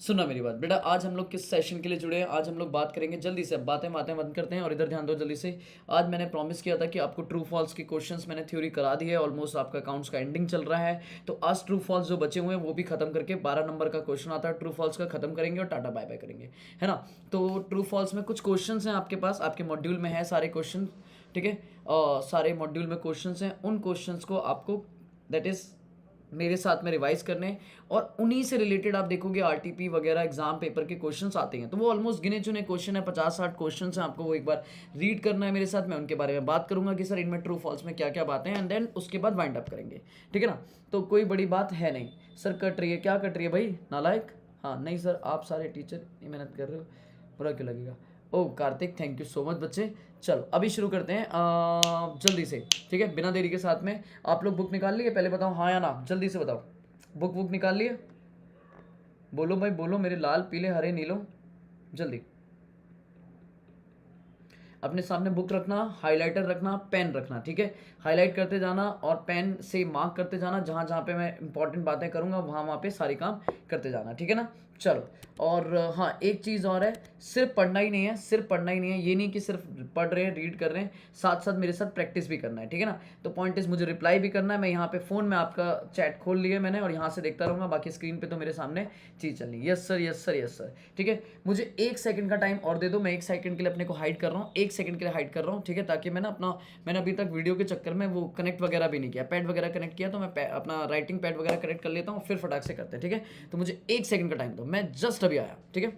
सुनना मेरी बात बेटा, आज हम लोग किस सेशन के लिए जुड़े हैं? आज हम लोग बात करेंगे जल्दी से, अब बातें बातें बंद करते हैं और इधर ध्यान दो जल्दी से। आज मैंने प्रॉमिस किया था कि आपको ट्रू फॉल्स के क्वेश्चंस मैंने थ्योरी करा दी है, ऑलमोस्ट आपका अकाउंट्स का एंडिंग चल रहा है। तो आज ट्रू फॉल्स जो बचे हुए हैं वो भी खत्म करके 12 नंबर का क्वेश्चन आता है ट्रू फॉल्स का, खत्म करेंगे और टाटा बाय बाय करेंगे, है ना। तो ट्रू फॉल्स में कुछ क्वेश्चन हैं आपके पास, आपके मॉड्यूल में है सारे क्वेश्चन, ठीक है। सारे मॉड्यूल में क्वेश्चन हैं, उन क्वेश्चन को आपको दैट इज मेरे साथ में रिवाइज करने, और उन्हीं से रिलेटेड आप देखोगे आरटीपी वगैरह एग्जाम पेपर के क्वेश्चंस आते हैं। तो वो ऑलमोस्ट गिने चुने क्वेश्चन है, 50-60 क्वेश्चन हैं, आपको वो एक बार रीड करना है मेरे साथ। मैं उनके बारे में बात करूंगा कि सर इनमें ट्रू फॉल्स में क्या क्या बातें हैं, एंड देन उसके बाद वाइंड अप करेंगे, ठीक है ना। तो कोई बड़ी बात है नहीं। सर कट रही है, क्या कट रही है भाई, नालायक? हाँ नहीं सर, आप सारे टीचर इतनी मेहनत कर रहे हो, बुरा क्यों लगेगा। ओ Kartik, thank you so much बच्चे। चलो अभी शुरू करते हैं जल्दी से, ठीक है, बिना देरी के। साथ में आप लोग बुक निकाल लिए? पहले बताओ हाँ या ना, जल्दी से बताओ। बुक निकाल लिए? बोलो भाई बोलो, मेरे लाल पीले हरे नीलों, जल्दी। अपने सामने बुक रखना, हाइलाइटर रखना, पेन रखना, ठीक है। हाईलाइट करते जाना और पेन से मार्क करते जाना, जहाँ जहाँ पे मैं इंपॉर्टेंट बातें करूँगा वहाँ पे सारी काम करते जाना, ठीक है ना। चलो, और हाँ एक चीज़ और है, सिर्फ पढ़ना ही नहीं है, सिर्फ पढ़ना ही नहीं है, ये नहीं कि सिर्फ पढ़ रहे हैं रीड कर रहे हैं, साथ साथ मेरे साथ प्रैक्टिस भी करना है, ठीक है ना। तो पॉइंट इज मुझे रिप्लाई भी करना है। मैं यहाँ पे फ़ोन में आपका चैट खोल लिया मैंने और यहाँ से देखता रहूँगा, बाकी स्क्रीन पे तो मेरे सामने चीज़ चलनी है। Yes sir, yes sir, yes sir, ठीक है। मुझे 1 सेकंड का टाइम और दे दो, मैं 1 सेकंड के लिए अपने को हाइड कर रहा हूँ, 1 सेकंड के लिए हाइड कर रहा हूँ, ठीक है, ताकि मैंने अभी तक वीडियो के चक्कर में वो कनेक्ट वगैरह भी नहीं किया, पैड वगैरह कनेक्ट किया तो मैं अपना राइटिंग पैड वगैरह कनेक्ट कर लेता हूँ, फिर फटाक से करते हैं, ठीक है। तो मुझे 1 सेकंड का टाइम दो, मैं जस्ट अभी आया, ठीक है।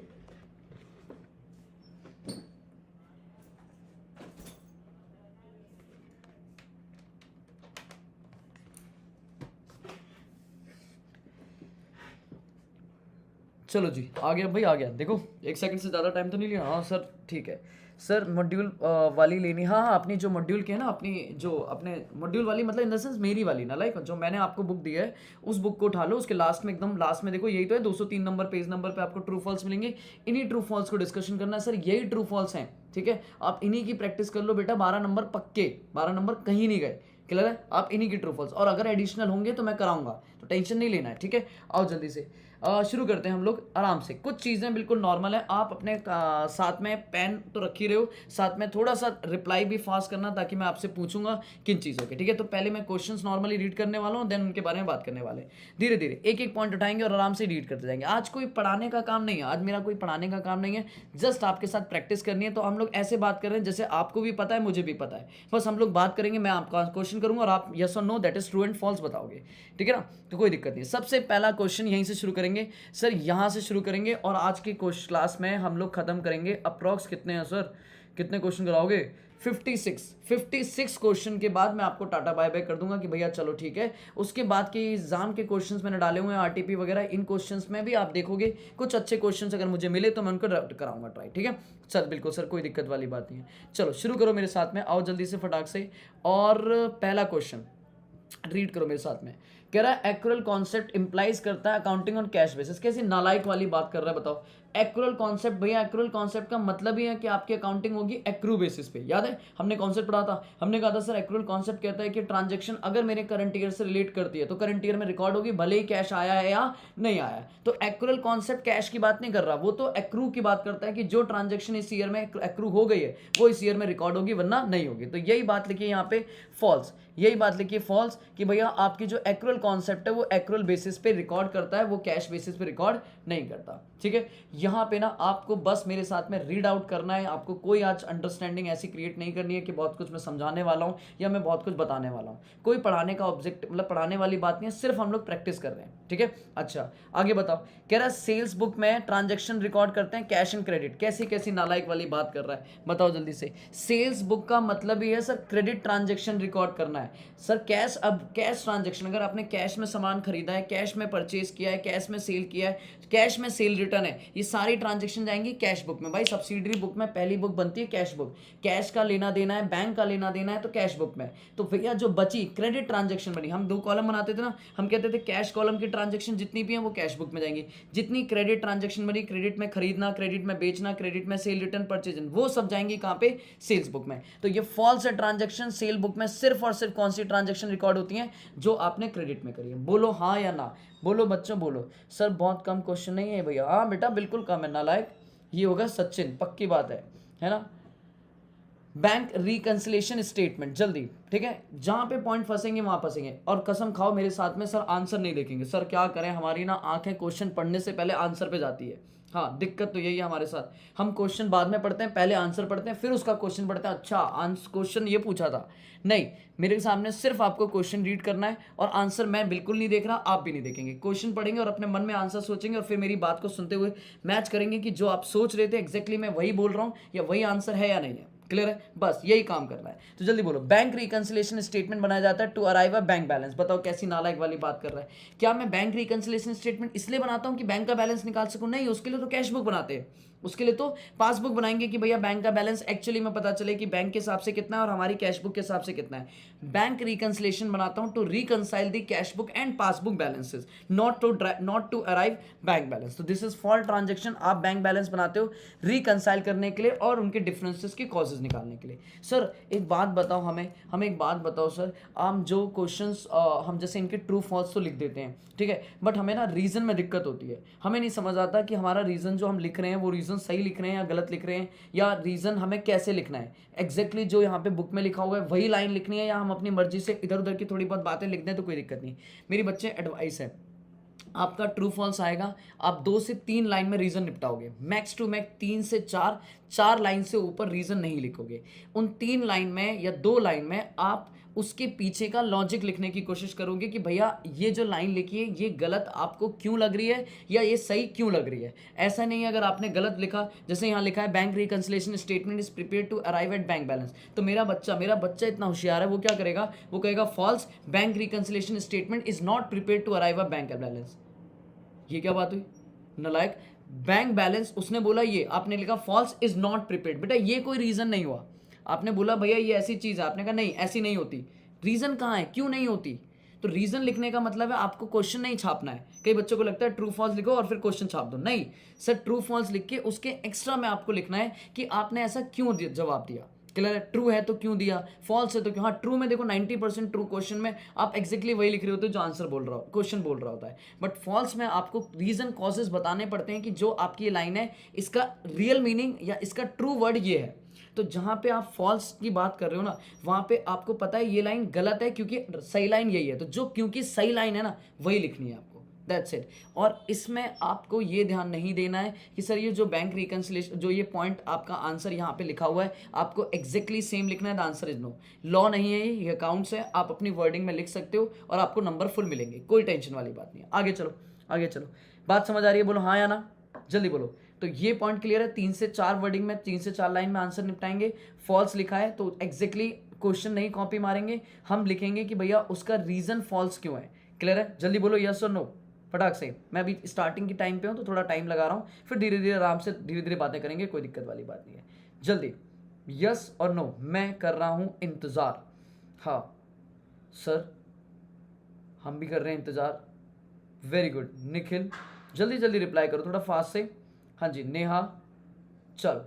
चलो जी, आ गया भाई, आ गया। देखो 1 सेकंड से ज़्यादा टाइम तो नहीं लिया। हाँ सर ठीक है सर, मॉड्यूल वाली लेनी। हाँ हाँ, अपनी जो मॉड्यूल की है ना, अपनी जो अपने मॉड्यूल वाली, मतलब इन द सेंस मेरी वाली ना, लाइक जो मैंने आपको बुक दी है उस बुक को उठा लो, उसके लास्ट में एकदम लास्ट में देखो, यही तो है 203 नंबर पेज नंबर पे आपको ट्रू फॉल्स मिलेंगे। इन्हीं ट्रू फॉल्स को डिस्कशन करना है सर, यही ट्रू फॉल्स हैं, ठीक है। आप इन्हीं की प्रैक्टिस कर लो बेटा, 12 नंबर पक्के, 12 नंबर कहीं नहीं गए, क्लियर है। आप इन्हीं की ट्रू फॉल्स, और अगर एडिशनल होंगे तो मैं कराऊंगा, तो टेंशन नहीं लेना है, ठीक है। आओ जल्दी से शुरू करते हैं हम लोग आराम से। कुछ चीज़ें बिल्कुल नॉर्मल है, आप अपने साथ में पेन तो रख ही रहे हो, साथ में थोड़ा सा रिप्लाई भी फास्ट करना, ताकि मैं आपसे पूछूंगा किन चीज़ों के, ठीक है। तो पहले मैं क्वेश्चंस नॉर्मली रीड करने वाला हूँ, देन उनके बारे में बात करने वाले, धीरे धीरे एक एक पॉइंट उठाएंगे और आराम से रीड करते जाएंगे। आज कोई पढ़ाने का काम नहीं है, आज मेरा कोई पढ़ाने का काम नहीं है, जस्ट आपके साथ प्रैक्टिस करनी है। तो हम लोग ऐसे बात कर रहे हैं जैसे आपको भी पता है मुझे भी पता है, बस हम लोग बात करेंगे, मैं आपका क्वेश्चन करूंगा और आप यस और no that is true and false बताओगे, ठीक है ना। तो कोई दिक्कत नहीं। सबसे पहला क्वेश्चन यहीं से शुरू करेंगे सर, यहाँ से शुरू करेंगे, और आज की क्लास में हम लोग खत्म करेंगे अप्रॉक्स कितने हैं सर, कितने क्वेश्चन कराओगे? 56 क्वेश्चन के बाद मैं आपको टाटा बाय बाय कर दूंगा कि भैया चलो ठीक है। उसके बाद के एग्जाम के क्वेश्चंस मैंने डाले हुए हैं आरटीपी वगैरह, इन क्वेश्चंस में भी आप देखोगे कुछ अच्छे क्वेश्चंस अगर मुझे मिले तो मैं उनको कराऊंगा ट्राई, ठीक है सर। बिल्कुल सर, कोई दिक्कत वाली बात नहीं है। चलो शुरू करो मेरे साथ में, आओ जल्दी से फटाक से। और पहला क्वेश्चन रीड करो मेरे साथ में। कह रहा है एक्रुअल कॉन्सेप्ट इंप्लाइज करता है अकाउंटिंग ऑन कैश बेसिस। कैसी नालायक वाली बात कर रहा है बताओ। एक्रुअल कॉन्सेप्ट, भैया एक्रुअल कॉन्सेप्ट का मतलब ही है कि आपकी अकाउंटिंग होगी एक्रू बेसिस पे। याद है हमने कॉन्सेप्ट पढ़ा था, हमने कहा था सर एक्रुअल कॉन्सेप्ट कहता है कि ट्रांजेक्शन अगर मेरे करंट ईयर से रिलेट करती है तो करंट ईयर में रिकॉर्ड होगी, भले ही कैश आया है या नहीं आया है। तो एक्रुअल कॉन्सेप्ट कैश की बात नहीं कर रहा, वो तो एक्रू की बात करता है कि जो ट्रांजेक्शन इस ईयर में एक्रू हो गई है वो इस ईयर में रिकॉर्ड होगी, वरना नहीं होगी। तो यही बात लिखी है यहाँ पे फॉल्स, यही बात लिखी है फॉल्स, कि भैया आपकी जो एक्रुअल कॉन्सेप्ट है वो एक्रुअल बेसिस पे रिकॉर्ड करता है, वो कैश बेसिस पे रिकॉर्ड नहीं करता, ठीक है। यहां पे ना आपको बस मेरे साथ में रीड आउट करना है, आपको कोई आज अंडरस्टैंडिंग ऐसी क्रिएट नहीं करनी है कि बहुत कुछ मैं समझाने वाला हूं या मैं बहुत कुछ बताने वाला हूं। कोई पढ़ाने का ऑब्जेक्ट, मतलब पढ़ाने वाली बात नहीं है, सिर्फ हम लोग प्रैक्टिस कर रहे हैं, ठीक है। अच्छा आगे बताओ। कह रहा है सेल्स बुक में ट्रांजेक्शन रिकॉर्ड करते हैं कैश एंड क्रेडिट। कैसी कैसी नालायक वाली बात कर रहा है बताओ जल्दी से। सेल्स बुक का मतलब ही है सर क्रेडिट ट्रांजेक्शन रिकॉर्ड करना है सर। कैश, अब कैश ट्रांजेक्शन, अगर आपने कैश में सामान खरीदा है, कैश में परचेज किया है, कैश में सेल किया है, कैश में सेल रिटर्न है, ये सारी ट्रांजेक्शन जाएंगी कैश बुक में। भाई सब्सिडरी बुक में पहली बुक बनती है कैश बुक, कैश का लेना देना है, बैंक का लेना देना है तो कैश बुक में। तो भैया जो बची क्रेडिट ट्रांजेक्शन बनी, हम 2 कॉलम बनाते थे ना, हम कहते थे कैश कॉलम की ट्रांजेक्शन जितनी भी है वो कैश बुक में जाएंगी, जितनी क्रेडिट ट्रांजेक्शन बनी, क्रेडिट में खरीदना, क्रेडिट में बेचना, क्रेडिट में सेल रिटर्न परचेज, वो सब जाएंगी कहाँ पे? सेल्स बुक में। तो ये फॉल्स है ट्रांजेक्शन। सेल बुक में सिर्फ और सिर्फ कौन सी ट्रांजेक्शन रिकॉर्ड होती है? जो आपने क्रेडिट मिनट में करिए। बोलो हाँ या ना, बोलो बच्चों बोलो। सर बहुत कम क्वेश्चन नहीं है भैया। हाँ बेटा बिल्कुल कम है नालायक। ये होगा सचिन, पक्की बात है ना। बैंक रिकंसिलेशन स्टेटमेंट जल्दी, ठीक है, जहां पे पॉइंट फंसेंगे वहां फंसेंगे। और कसम खाओ मेरे साथ में, सर आंसर नहीं देखेंगे। सर क्या करें, हमारी ना आंखें क्वेश्चन पढ़ने से पहले आंसर पे जाती है। हाँ दिक्कत तो यही है हमारे साथ, हम क्वेश्चन बाद में पढ़ते हैं, पहले आंसर पढ़ते हैं, फिर उसका क्वेश्चन पढ़ते हैं। अच्छा क्वेश्चन ये पूछा था, नहीं मेरे सामने सिर्फ आपको क्वेश्चन रीड करना है और आंसर मैं बिल्कुल नहीं देख रहा, आप भी नहीं देखेंगे। क्वेश्चन पढ़ेंगे और अपने मन में आंसर सोचेंगे और फिर मेरी बात को सुनते हुए मैच करेंगे कि जो आप सोच रहे थे एग्जैक्टली मैं वही बोल रहा हूँ या वही आंसर है या नहीं है। क्लियर है, बस यही काम करना है। तो जल्दी बोलो। बैंक रिकंसिलेशन स्टेटमेंट बनाया जाता है to arrive a bank balance. बताओ कैसी नालायक वाली बात कर रहा है। क्या मैं बैंक रिकंसिलेशन स्टेटमेंट इसलिए बनाता हूं कि बैंक का बैलेंस निकाल सकूं? नहीं, उसके लिए तो कैश बुक बनाते हैं, उसके लिए तो पासबुक बनाएंगे कि भैया बैंक का बैलेंस एक्चुअली में पता चले कि बैंक के हिसाब से कितना है और हमारी कैश बुक के हिसाब से कितना है। बैंक रिकंसिलेशन बनाता हूं to reconcile the cash book and passbook balances, not to arrive bank balance. तो दिस इज फॉर ट्रांजेक्शन। आप बैंक बैलेंस बनाते हो रिकंसाइल करने के लिए और उनके डिफरेंसेस के कॉजेज निकालने के लिए। सर एक बात बताओ, हमें एक बात बताओ सर, हम जो क्वेश्चंस हम जैसे इनके ट्रू फॉल्स तो लिख देते हैं, ठीक है, बट हमें ना रीजन में दिक्कत होती है। हमें नहीं समझ आता कि हमारा रीजन जो हम लिख रहे हैं वो रीजन सही लिख रहे हैं या गलत लिख रहे हैं, या रीजन हमें कैसे लिखना है। एग्जैक्टली जो यहाँ पे बुक में लिखा हुआ है वही लाइन लिखनी है, या हम अपनी मर्जी से इधर उधर की थोड़ी बहुत बातें लिख दें तो कोई दिक्कत नहीं। मेरी बच्चे एडवाइस है, आपका ट्रू फॉल्स आएगा, आप 2 से 3 लाइन में रीजन निपटाओगे, मैक्स टू मैक्स 3 से 4 लाइन से ऊपर रीजन नहीं लिखोगे। उन 3 लाइन में या 2 लाइन में आप उसके पीछे का लॉजिक लिखने की कोशिश करोगे कि भैया ये जो लाइन लिखी है ये गलत आपको क्यों लग रही है या ये सही क्यों लग रही है। ऐसा नहीं है अगर आपने गलत लिखा, जैसे यहाँ लिखा है bank reconciliation statement is prepare to arrive at bank balance, तो मेरा बच्चा इतना होशियार है, वो क्या करेगा, वो कहेगा false, bank reconciliation statement is not prepare to arrive a bank balance. ये क्या बात हुई नालायक। बैंक बैलेंस उसने बोला, ये आपने लिखा फॉल्स इज नॉट प्रिपेयर्ड। बेटा ये कोई रीजन नहीं हुआ, आपने बोला भैया ये ऐसी चीज है, आपने कहा नहीं ऐसी नहीं होती। रीजन कहाँ है, क्यों नहीं होती? तो रीजन लिखने का मतलब है आपको क्वेश्चन नहीं छापना है। कई बच्चों को लगता है ट्रू फॉल्स लिखो और फिर क्वेश्चन छाप दो, नहीं सर, ट्रू फॉल्स लिख के उसके एक्स्ट्रा में आपको लिखना है कि आपने ऐसा क्यों जवाब दिया। क्लियर है, ट्रू है तो क्यों दिया, फॉल्स है तो क्यों। हाँ ट्रू में देखो 90% ट्रू क्वेश्चन में आप एक्जैक्टली वही लिख रहे होते हो जो आंसर बोल रहा हो, क्वेश्चन बोल रहा होता है, बट फॉल्स में आपको रीजन कॉजेस बताने पड़ते हैं कि जो आपकी ये लाइन है इसका रियल मीनिंग या इसका ट्रू वर्ड ये है। तो जहां पे आप फॉल्स की बात कर रहे हो ना, वहां पे आपको पता है ये लाइन गलत है क्योंकि सही लाइन यही है, तो जो क्योंकि सही लाइन है ना वही लिखनी है आपको, दैट्स इट। और इसमें आपको ये ध्यान नहीं देना है कि सर ये जो बैंक रिकंसिलेशन जो ये पॉइंट आपका आंसर यहाँ पे लिखा हुआ है आपको एग्जैक्टली सेम लिखना है, the answer is no. Law नहीं है ये अकाउंट्स है, आप अपनी वर्डिंग में लिख सकते हो और आपको नंबर फुल मिलेंगे, कोई टेंशन वाली बात नहीं है। आगे चलो आगे चलो, बात समझ आ रही है, बोलो हाँ या ना, जल्दी बोलो। तो ये पॉइंट क्लियर है, 3 से 4 वर्डिंग में 3 से 4 लाइन में आंसर निपटाएंगे। फॉल्स लिखा है तो एग्जैक्टली क्वेश्चन नहीं कॉपी मारेंगे, हम लिखेंगे कि भैया उसका रीजन फॉल्स क्यों है। क्लियर है, जल्दी बोलो यस और नो फटाक से। मैं अभी स्टार्टिंग की टाइम पे हूँ तो थोड़ा टाइम लगा रहा हूँ, फिर धीरे धीरे आराम से धीरे धीरे बातें करेंगे, कोई दिक्कत वाली बात नहीं है। जल्दी यस और नो, मैं कर रहा हूँ इंतज़ार। हाँ सर हम भी कर रहे हैं इंतज़ार, वेरी गुड। निखिल जल्दी जल्दी रिप्लाई करो थोड़ा फास्ट से। हाँ जी नेहा, चल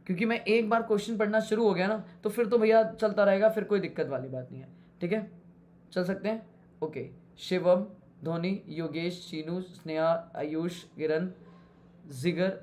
क्योंकि मैं एक बार क्वेश्चन पढ़ना शुरू हो गया ना तो फिर तो भैया चलता रहेगा, फिर कोई दिक्कत वाली बात नहीं है, ठीक है चल सकते हैं। ओके, शिवम, धोनी, योगेश, चीनू, स्नेहा, आयुष, किरण, जिगर,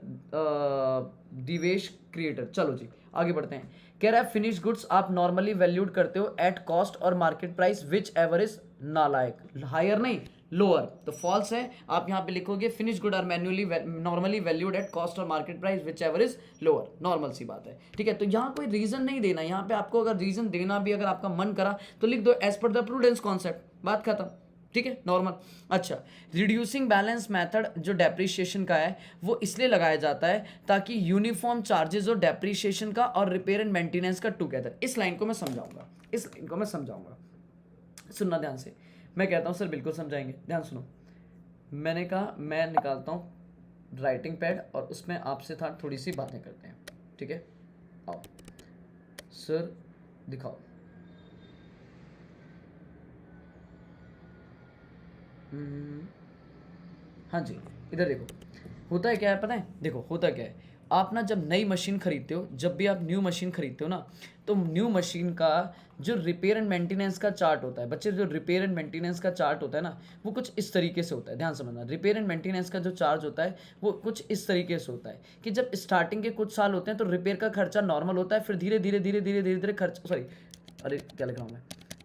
दिवेश, क्रिएटर। चलो जी आगे बढ़ते हैं। कह रहा है फिनिश गुड्स आप नॉर्मली वैल्यूड करते हो एट कॉस्ट और market price whichever is नालायक, हायर नहीं लोअर, तो फॉल्स है। आप यहाँ पे लिखोगे finish good are manually normally valued at cost और market price whichever is lower, normal सी बात है, ठीक है। तो यहाँ कोई रीजन नहीं देना, यहाँ पे आपको अगर रीजन देना भी अगर आपका मन करा तो लिख दो as per the prudence concept, बात खत्म, ठीक है नॉर्मल। अच्छा, रिड्यूसिंग बैलेंस मेथड जो डेप्रीशिएशन का है वो इसलिए लगाया जाता है ताकि यूनिफॉर्म चार्जेस और डेप्रीशिएशन का और रिपेयर एंड मेंटेनेंस का टुगेदर। इस लाइन को मैं समझाऊंगा, सुनना ध्यान से। मैं कहता हूं सर बिल्कुल समझाएंगे, ध्यान सुनो। मैंने कहा मैं निकालता हूं राइटिंग पैड और उसमें आपसे था थोड़ी सी बातें करते हैं, ठीक है। आओ सर दिखाओ। हाँ जी, इधर देखो, होता है क्या है पता है, देखो होता क्या है, आप ना जब नई मशीन खरीदते हो, जब भी आप न्यू मशीन खरीदते हो ना, तो न्यू मशीन का जो रिपेयर एंड मेंटेनेंस का चार्ट होता है बच्चे, जो रिपेयर एंड मेंटेनेंस का चार्ट होता है ना, वो कुछ इस तरीके से होता है, ध्यान समझना। रिपेयर एंड मेंटेनेंस का जो चार्ज होता है वो कुछ इस तरीके से होता है कि जब स्टार्टिंग के कुछ साल होते हैं तो रिपेयर का खर्चा नॉर्मल होता है, फिर धीरे धीरे धीरे धीरे धीरे धीरे खर्च, सॉरी अरे क्या लिख रहा हूँ मैं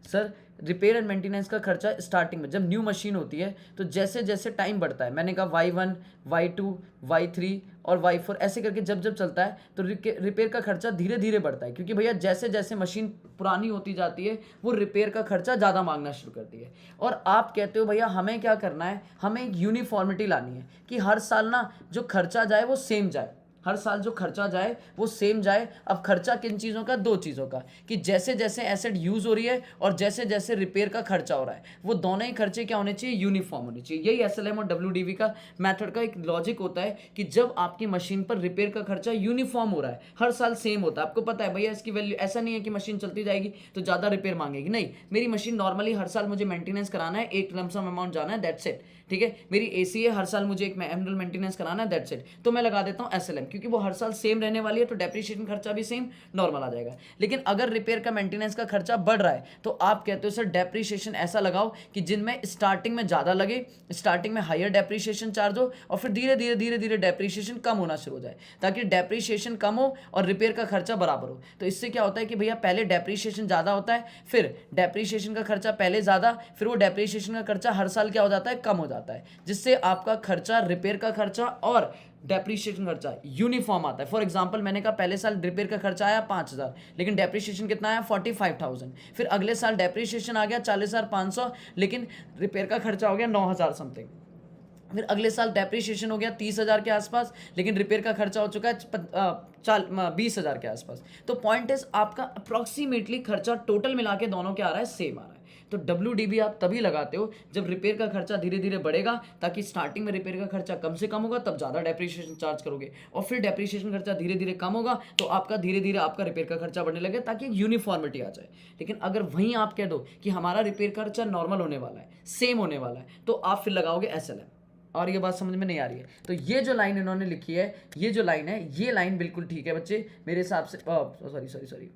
सर, रिपेयर एंड मेंटेनेंस का खर्चा स्टार्टिंग में जब न्यू मशीन होती है तो जैसे जैसे टाइम बढ़ता है, मैंने कहा Y1 Y2 Y3 और Y4 ऐसे करके जब जब चलता है तो रिपेयर का खर्चा धीरे धीरे बढ़ता है, क्योंकि भैया जैसे जैसे मशीन पुरानी होती जाती है वो रिपेयर का खर्चा ज़्यादा मांगना शुरू करती है। और आप कहते हो भैया हमें क्या करना है, हमें एक यूनिफॉर्मिटी लानी है कि हर साल ना जो खर्चा जाए वो सेम जाए, हर साल जो खर्चा जाए वो सेम जाए। अब खर्चा किन चीज़ों का, दो चीज़ों का, कि जैसे जैसे एसेट यूज़ हो रही है और जैसे जैसे रिपेयर का खर्चा हो रहा है, वो दोनों ही खर्चे क्या होने चाहिए, यूनिफॉर्म होने चाहिए। यही एसएलएम और डब्ल्यूडीवी का मेथड का एक लॉजिक होता है कि जब आपकी मशीन पर रिपेयर का खर्चा यूनिफॉर्म हो रहा है, हर साल सेम होता है, आपको पता है भैया इसकी वैल्यू, ऐसा नहीं है कि मशीन चलती जाएगी तो ज़्यादा रिपेयर मांगेगी, नहीं, मेरी मशीन नॉर्मली हर साल मुझे मेंटेनेंस कराना है, एक लमसम अमाउंट जाना है, दैट्स इट, ठीक है। मेरी एसी है, हर साल मुझे एक एनुअल मेंटेनेंस कराना है, दैट्स इट, तो मैं लगा देता हूँ एसएलएम, क्योंकि वो हर साल सेम रहने वाली है तो डेप्रिसिएशन खर्चा भी सेम नॉर्मल आ जाएगा। लेकिन अगर रिपेयर का मेंटेनेंस का खर्चा बढ़ रहा है तो आप कहते हो सर डेप्रिसिएशन ऐसा लगाओ कि जिनमें स्टार्टिंग में ज़्यादा लगे, स्टार्टिंग में हायर डेप्रिसिएशन चार्ज हो और फिर धीरे धीरे धीरे धीरे डेप्रिसिएशन कम होना शुरू हो जाए, ताकि डेप्रिसिएशन कम हो और रिपेयर का खर्चा बराबर हो। तो इससे क्या होता है कि भैया पहले डेप्रिसिएशन ज़्यादा होता है, फिर डेप्रिसिएशन का खर्चा पहले ज़्यादा, फिर वो डेप्रिसिएशन का खर्चा हर साल क्या हो जाता है, कम हो जाता है, जिससे आपका खर्चा, रिपेयर का खर्चा और डेप्रिसिएशन खर्चा यूनिफॉर्म आता है। फॉर एग्जांपल मैंने कहा पहले साल रिपेयर का खर्चा आया 5,000, लेकिन डेप्रिसिएशन कितना आया 45,000, फिर अगले साल डेप्रिसिएशन आ गया 40,500, लेकिन रिपेयर का खर्चा हो गया 9,000 समथिंग, फिर अगले साल डेप्रिसिएशन हो गया 30,000 के आसपास, लेकिन रिपेयर का खर्चा हो चुका है 20,000 के आसपास। तो पॉइंट इज आपका अप्रॉक्सीमेटली खर्चा टोटल मिला के दोनों क्या आ रहा है, सेम आ रहा है। तो डब्ल्यूडीबी आप तभी लगाते हो जब रिपेयर का खर्चा धीरे धीरे बढ़ेगा, ताकि स्टार्टिंग में रिपेयर का खर्चा कम से कम होगा तब ज़्यादा डेप्रिसिएशन चार्ज करोगे, और फिर डेप्रिसिएशन खर्चा धीरे धीरे कम होगा तो आपका धीरे धीरे आपका रिपेयर का खर्चा बढ़ने लगे, ताकि यूनिफॉर्मिटी आ जाए। लेकिन अगर वहीं आप कह दो कि हमारा रिपेयर का खर्चा नॉर्मल होने वाला है, सेम होने वाला है, तो आप फिर लगाओगे एसएलएम। और ये बात समझ में नहीं आ रही है, तो ये जो लाइन इन्होंने लिखी है, ये जो लाइन है, ये लाइन बिल्कुल ठीक है बच्चे मेरे हिसाब से। सॉरी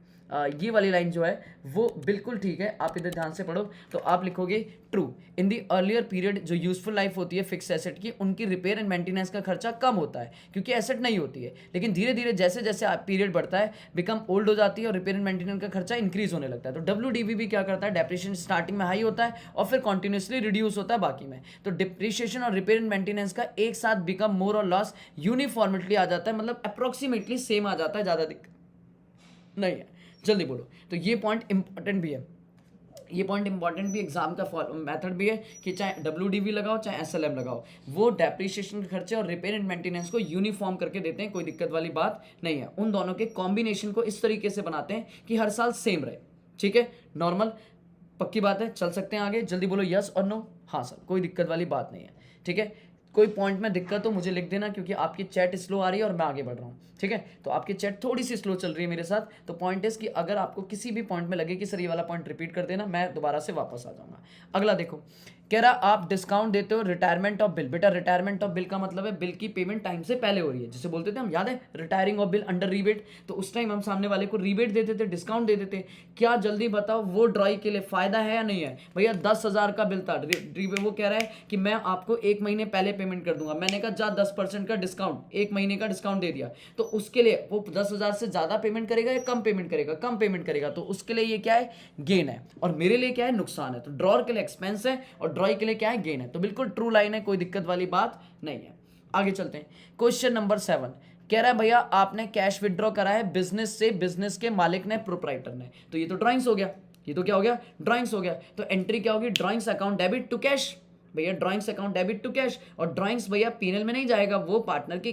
ये वाली लाइन जो है वो बिल्कुल ठीक है, आप इधर ध्यान से पढ़ो। तो आप लिखोगे true, in the earlier period जो यूजफुल लाइफ होती है फिक्स एसेट की, उनकी रिपेयर एंड मेंटेनेंस का खर्चा कम होता है क्योंकि एसेट नहीं होती है, लेकिन धीरे धीरे जैसे जैसे पीरियड बढ़ता है बिकम ओल्ड हो जाती है और रिपेयर एंड मेंटेनेंस का खर्चा इंक्रीज होने लगता है। तो डब्ल्यूडीबी क्या करता है, डेप्रिसिएशन स्टार्टिंग में हाई होता है और फिर कॉन्टिन्यूसली रिड्यूस होता है बाकी में। तो डिप्रिसिएशन और रिपेयर एंड मेंटेनेंस का एक साथ बिकम मोर और लॉस यूनिफॉर्मिटली आ जाता है, मतलब अप्रोक्सीमेटली सेम आ जाता है, ज़्यादा दिक्कत नहीं है। जल्दी बोलो। तो ये पॉइंट इंपॉर्टेंट भी है, ये पॉइंट इंपॉर्टेंट भी, एग्जाम का मेथड भी है कि चाहे डब्ल्यूडीवी लगाओ चाहे एसएलएम लगाओ, वो डेप्रिसिएशन के खर्चे और रिपेयर एंड मेंटेनेंस को यूनिफॉर्म करके देते हैं, कोई दिक्कत वाली बात नहीं है। उन दोनों के कॉम्बिनेशन को इस तरीके से बनाते हैं कि हर साल सेम रहे, ठीक है, नॉर्मल, पक्की बात है। चल सकते हैं आगे, जल्दी बोलो यस और नो। हाँ सर, कोई दिक्कत वाली बात नहीं है, ठीक है। कोई पॉइंट में दिक्कत हो मुझे लिख देना, क्योंकि आपकी चैट स्लो आ रही है और मैं आगे बढ़ रहा हूँ, ठीक है। तो आपकी चैट थोड़ी सी स्लो चल रही है मेरे साथ, तो पॉइंट इस कि अगर आपको किसी भी पॉइंट में लगे कि सर ये वाला पॉइंट रिपीट कर देना, मैं दोबारा से वापस आ जाऊँगा। अगला देखो, कह रहा आप डिस्काउंट देते हो रिटायरमेंट ऑफ बिल। बेटा रिटायरमेंट ऑफ बिल का मतलब है बिल की पेमेंट टाइम से पहले हो रही है, जिसे बोलते थे हम, याद है, retiring of bill under rebate. तो उस टाइम हम सामने वाले को रीबेट देते थे, डिस्काउंट दे देते। क्या जल्दी बताओ वो ड्रॉई के लिए फायदा है या नहीं है? भैया 10,000 का बिल था, वो कह रहा है कि मैं आपको 1 महीने पहले पेमेंट कर दूंगा। मैंने कहा जा 10% का डिस्काउंट, 1 महीने का डिस्काउंट दे दिया, तो उसके लिए वो 10,000 से ज्यादा पेमेंट करेगा या कम पेमेंट करेगा? कम पेमेंट करेगा, तो उसके लिए ये क्या है, गेन है, और मेरे लिए क्या है, नुकसान है। तो ड्रॉर के लिए एक्सपेंस है और ड्रॉई के लिए क्या है, गेन है। तो बिल्कुल ट्रू लाइन है, कोई दिक्कत वाली बात नहीं है। आगे चलते हैं, क्वेश्चन नंबर 7 कह रहा है भैया आपने कैश विड्रॉ करा है बिजनेस से, बिजनेस के मालिक ने, प्रोप्राइटर ने। तो ये तो ड्राइंग्स हो गया, ये तो क्या हो गया, ड्राइंग्स हो गया। तो एंट्री क्या होगी, drawings account debit to cash. भैया drawings account debit to cash, और ड्राइंग्स भैया पीएनएल में नहीं जाएगा, वो पार्टनर की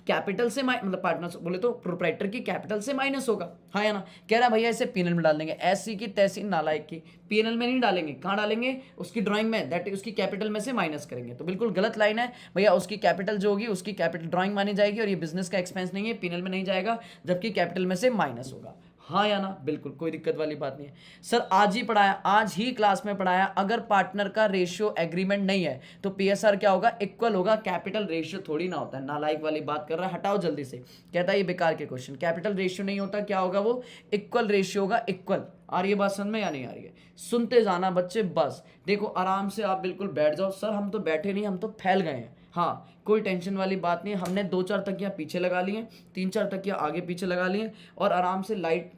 कैपिटल से मतलब पार्टनर बोले तो प्रोप्राइटर की कैपिटल से माइनस होगा, हाँ या ना। कह रहा भैया इसे पीएनएल में डाल देंगे, ऐसी की तैसी नालायक की, पीएनएल में नहीं डालेंगे, कहाँ डालेंगे, उसकी ड्राइंग में, दैट उसकी कैपिटल में से माइनस करेंगे। तो बिल्कुल गलत लाइन है भैया, उसकी कैपिटल जो होगी उसकी कैपिटल ड्राइंग मानी जाएगी, और ये बिजनेस का एक्सपेंस नहीं है, पीएनएल में नहीं जाएगा, जबकि कैपिटल में से माइनस होगा, हाँ या ना, बिल्कुल कोई दिक्कत वाली बात नहीं है सर। आज ही पढ़ाया, आज ही क्लास में पढ़ाया, अगर पार्टनर का रेशियो एग्रीमेंट नहीं है तो पीएसआर क्या होगा, इक्वल होगा। कैपिटल रेशियो थोड़ी ना होता है, नालायक वाली बात कर रहा है, हटाओ जल्दी से। कहता है ये बेकार के क्वेश्चन, कैपिटल रेशियो नहीं होता, क्या होगा वो, इक्वल रेशियो होगा, इक्वल। आ रही है बात समझ में या नहीं आ रही है? सुनते जाना बच्चे बस। देखो आराम से आप बिल्कुल बैठ जाओ। सर हम तो बैठे नहीं, हम तो फैल गए हैं। हाँ कोई टेंशन वाली बात नहीं है। हमने 2-4 तकिया पीछे लगा लिए, 3-4 तकिया आगे पीछे लगा लिए, और आराम से लाइट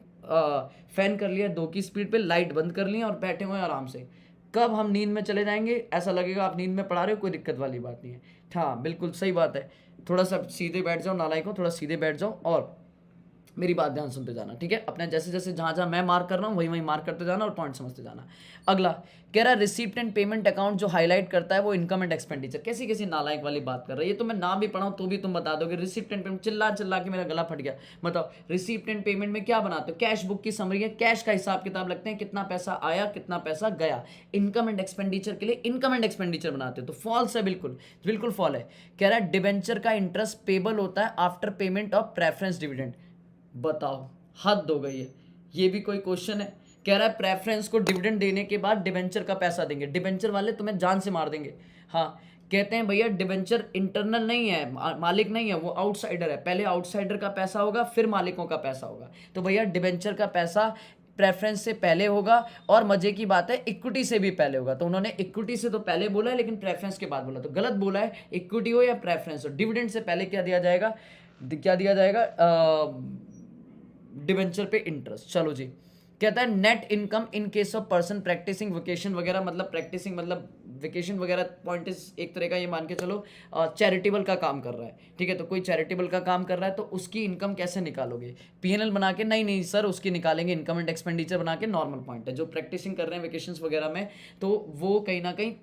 फैन कर लिया 2 की स्पीड पे, लाइट बंद कर लिया और बैठे हुए आराम से। कब हम नींद में चले जाएंगे ऐसा लगेगा आप नींद में पढ़ा रहे हो, कोई दिक्कत वाली बात नहीं है। हाँ बिल्कुल सही बात है। थोड़ा सा सीधे बैठ जाओ नालायक हो, थोड़ा सीधे बैठ जाओ और मेरी बात ध्यान सुनते जाना, ठीक है। अपने जैसे जैसे जहाँ जहाँ मैं मार्क कर रहा हूँ वहीं वहीं मार्क करते जाना और पॉइंट समझते जाना। अगला कह रहा है रिसीप्ट एंड पेमेंट अकाउंट जो हाईलाइट करता है वो इनकम एंड एक्सपेंडिचर। कैसी कैसी नालायक वाली बात कर रहा है ये, तो मैं नाम भी पढ़ाऊँ तो भी तुम बता दोगे रिसीप्ट एंड पेमेंट। चिल्ला चिल्ला के मेरा गला फट गया। बताओ रिसीप्ट एंड पेमेंट में क्या बनाते हो, कैश बुक की समरी है, कैश का हिसाब किताब लगते हैं, कितना पैसा आया कितना पैसा गया। इनकम एंड एक्सपेंडिचर के लिए इनकम एंड एक्सपेंडिचर बनाते हो, तो फॉल्स है, बिल्कुल बिल्कुल फॉल है। कह रहा है डिबेंचर का इंटरेस्ट पेबल होता है after payment of preference dividend. बताओ हद हो गई है, ये भी कोई क्वेश्चन है? कह रहा है प्रेफरेंस को डिविडेंड देने के बाद डिबेंचर का पैसा देंगे। डिबेंचर वाले तुम्हें जान से मार देंगे। हाँ कहते हैं भैया डिबेंचर इंटरनल नहीं है, मालिक नहीं है, वो आउटसाइडर है। पहले आउटसाइडर का पैसा होगा फिर मालिकों का पैसा होगा। तो भैया डिबेंचर का पैसा प्रेफरेंस से पहले होगा, और मजे की बात है इक्विटी से भी पहले होगा। तो उन्होंने इक्विटी से तो पहले बोला है लेकिन प्रेफरेंस के बाद बोला, तो गलत बोला है। इक्विटी हो या प्रेफरेंस हो, डिविडेंड से पहले क्या दिया जाएगा, क्या दिया जाएगा, डिबेंचर पे इंटरेस्ट। चलो जी, कहता है net income in case of person practicing vacation वगैरह, मतलब प्रैक्टिसिंग मतलब वेकेशन वगैरह। पॉइंट इज एक तरह का ये मान के चलो चैरिटेबल का काम कर रहा है, ठीक है। तो कोई चैरिटेबल का काम कर रहा है तो उसकी इनकम कैसे निकालोगे, पीएनएल बना के? नहीं नहीं सर, उसकी निकालेंगे इनकम एंड एक्सपेंडिचर बना के। नॉर्मल पॉइंट है, जो प्रैक्टिसिंग कर रहे हैं वेकेशंस वगैरह में तो वो कहीं ना कहीं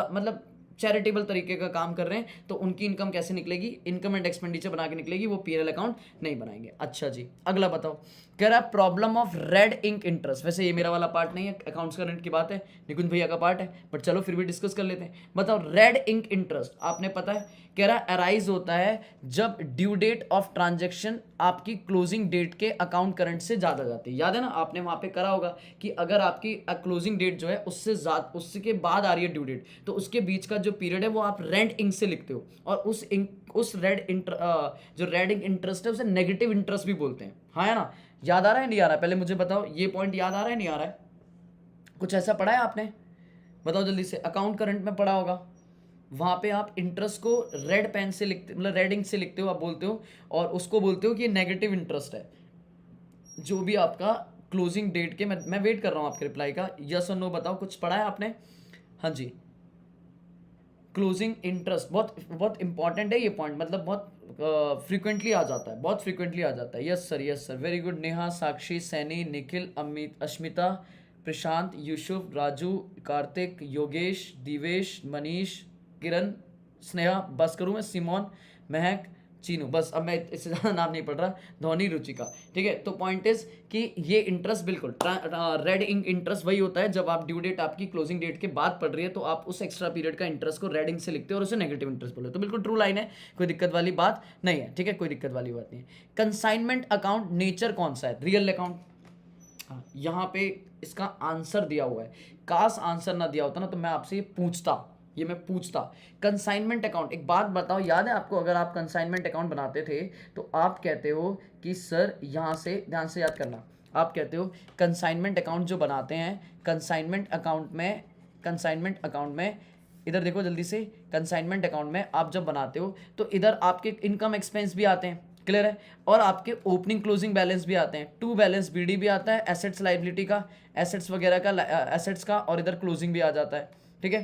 मतलब चैरिटेबल तरीके का काम कर रहे हैं, तो उनकी इनकम कैसे निकलेगी, इनकम एंड एक्सपेंडिचर बना के निकलेगी, वो पीएनएल अकाउंट नहीं बनाएंगे। अच्छा जी अगला बताओ। कह रहा है problem of red ink interest. वैसे ये मेरा वाला पार्ट नहीं है, अकाउंट्स करंट की बात है, निकुंज भैया का पार्ट है, बट चलो फिर भी डिस्कस कर लेते हैं। बताओ रेड इंक इंटरेस्ट आपने पता है, कह रहा है अराइज होता है जब ड्यू डेट ऑफ ट्रांजेक्शन आपकी क्लोजिंग डेट के अकाउंट करंट से ज्यादा जाती है। याद है ना, आपने वहां पे करा होगा कि अगर आपकी क्लोजिंग डेट जो है उससे ज्यादा, उसके बाद आ रही है ड्यू डेट, तो उसके बीच का जो पीरियड है वो आप रेड इंक से लिखते हो, और उस जो रेड इंक इंटरेस्ट है उसे नेगेटिव इंटरेस्ट भी बोलते हैं। हाँ है ना, याद आ रहा है नहीं आ रहा है? पहले मुझे बताओ ये पॉइंट याद आ रहा है नहीं आ रहा है? कुछ ऐसा पढ़ा है आपने? बताओ जल्दी से। अकाउंट करंट में पढ़ा होगा, वहां पे आप इंटरेस्ट को रेड पेन से लिखते, मतलब रेड इंक से लिखते हो, आप बोलते हो, और उसको बोलते हो कि ये नेगेटिव इंटरेस्ट है। जो भी आपका क्लोजिंग डेट के, मैं वेट कर रहा हूँ आपके रिप्लाई का, यस और नो बताओ। कुछ पढ़ा है आपने? हाँ जी, क्लोजिंग इंटरेस्ट बहुत बहुत इंपॉर्टेंट है ये पॉइंट, मतलब बहुत फ्रीक्वेंटली आ जाता है, बहुत फ्रीक्वेंटली आ जाता है। Yes sir, very good. Neha, Sakshi, Saini, Nikhil, Amit, Ashmita, Prashant, Yusuf, Raju, Kartik, Yogesh, Divesh, Manish, Kiran, Sneha, बस करूँ मैं, सिमोन, महक, चीनू, बस अब मैं इससे ज़्यादा नाम नहीं पढ़ रहा, धोनी, रुचिका, ठीक है। तो पॉइंट इज कि ये इंटरेस्ट बिल्कुल रेड इंक इंटरेस्ट वही होता है जब आप ड्यू डेट आपकी क्लोजिंग डेट के बाद पड़ रही है, तो आप उस एक्स्ट्रा पीरियड का इंटरेस्ट को रेड इंक से लिखते हो और उसे नेगेटिव इंटरेस्ट बोले। तो बिल्कुल ट्रू लाइन है, कोई दिक्कत वाली बात नहीं है, ठीक है, कोई दिक्कत वाली बात नहीं है। कंसाइनमेंट अकाउंट नेचर कौन सा है? Real account. हाँ यहाँ पे इसका आंसर दिया हुआ है, काश आंसर ना दिया होता ना तो मैं आपसे ये मैं पूछता। कंसाइनमेंट अकाउंट, एक बात बताओ, याद है आपको, अगर आप कंसाइनमेंट अकाउंट बनाते थे तो आप कहते हो कि सर यहाँ से ध्यान से याद करना, आप कहते हो कंसाइनमेंट अकाउंट जो बनाते हैं, कंसाइनमेंट अकाउंट में इधर देखो जल्दी से, कंसाइनमेंट अकाउंट में आप जब बनाते हो तो इधर आपके इनकम एक्सपेंस भी आते हैं, क्लियर है, और आपके ओपनिंग क्लोजिंग बैलेंस भी आते हैं, टू बैलेंस बीडी भी आता है, एसेट्स लाइबिलिटी का, एसेट्स वगैरह का, एसेट्स का, और इधर क्लोजिंग भी आ जाता है, ठीक है।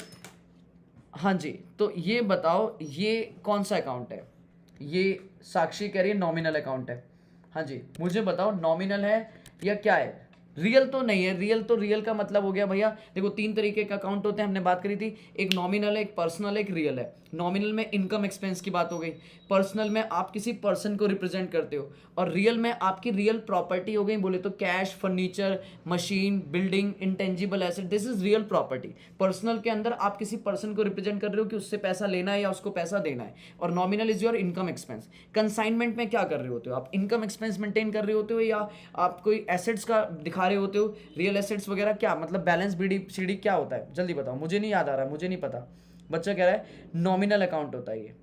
हाँ जी, तो ये बताओ ये कौन सा अकाउंट है? ये साक्षी कह रही है नॉमिनल अकाउंट है। हाँ जी, मुझे बताओ नॉमिनल है या क्या है? रियल तो नहीं है, रियल का मतलब हो गया भैया, देखो 3 तरीके का अकाउंट होते हैं, हमने बात करी थी, एक नॉमिनल है, एक पर्सनल है, एक रियल है। नॉमिनल में इनकम एक्सपेंस की बात हो गई, पर्सनल में आप किसी पर्सन को रिप्रेजेंट करते हो, और रियल में आपकी रियल प्रॉपर्टी हो गई, बोले तो cash, furniture, machine, building, intangible asset, this is real property. Personal के अंदर आप किसी पर्सन को रिप्रेजेंट कर रहे हो कि उससे पैसा लेना है या उसको पैसा देना है, और nominal is your income expense. Consignment में क्या कर रहे होते हो आप, इनकम एक्सपेंस मेंटेन कर रहे होते हो या आप कोई एसेट्स का दिखा रहे होते हो, रियल एसेट्स वगैरह, क्या मतलब बैलेंस बीडी सीडी क्या होता है, जल्दी बताओ, मुझे नहीं याद आ रहा है, मुझे नहीं पता। बच्चा कह रहा है नॉमिनल अकाउंट होता है ये,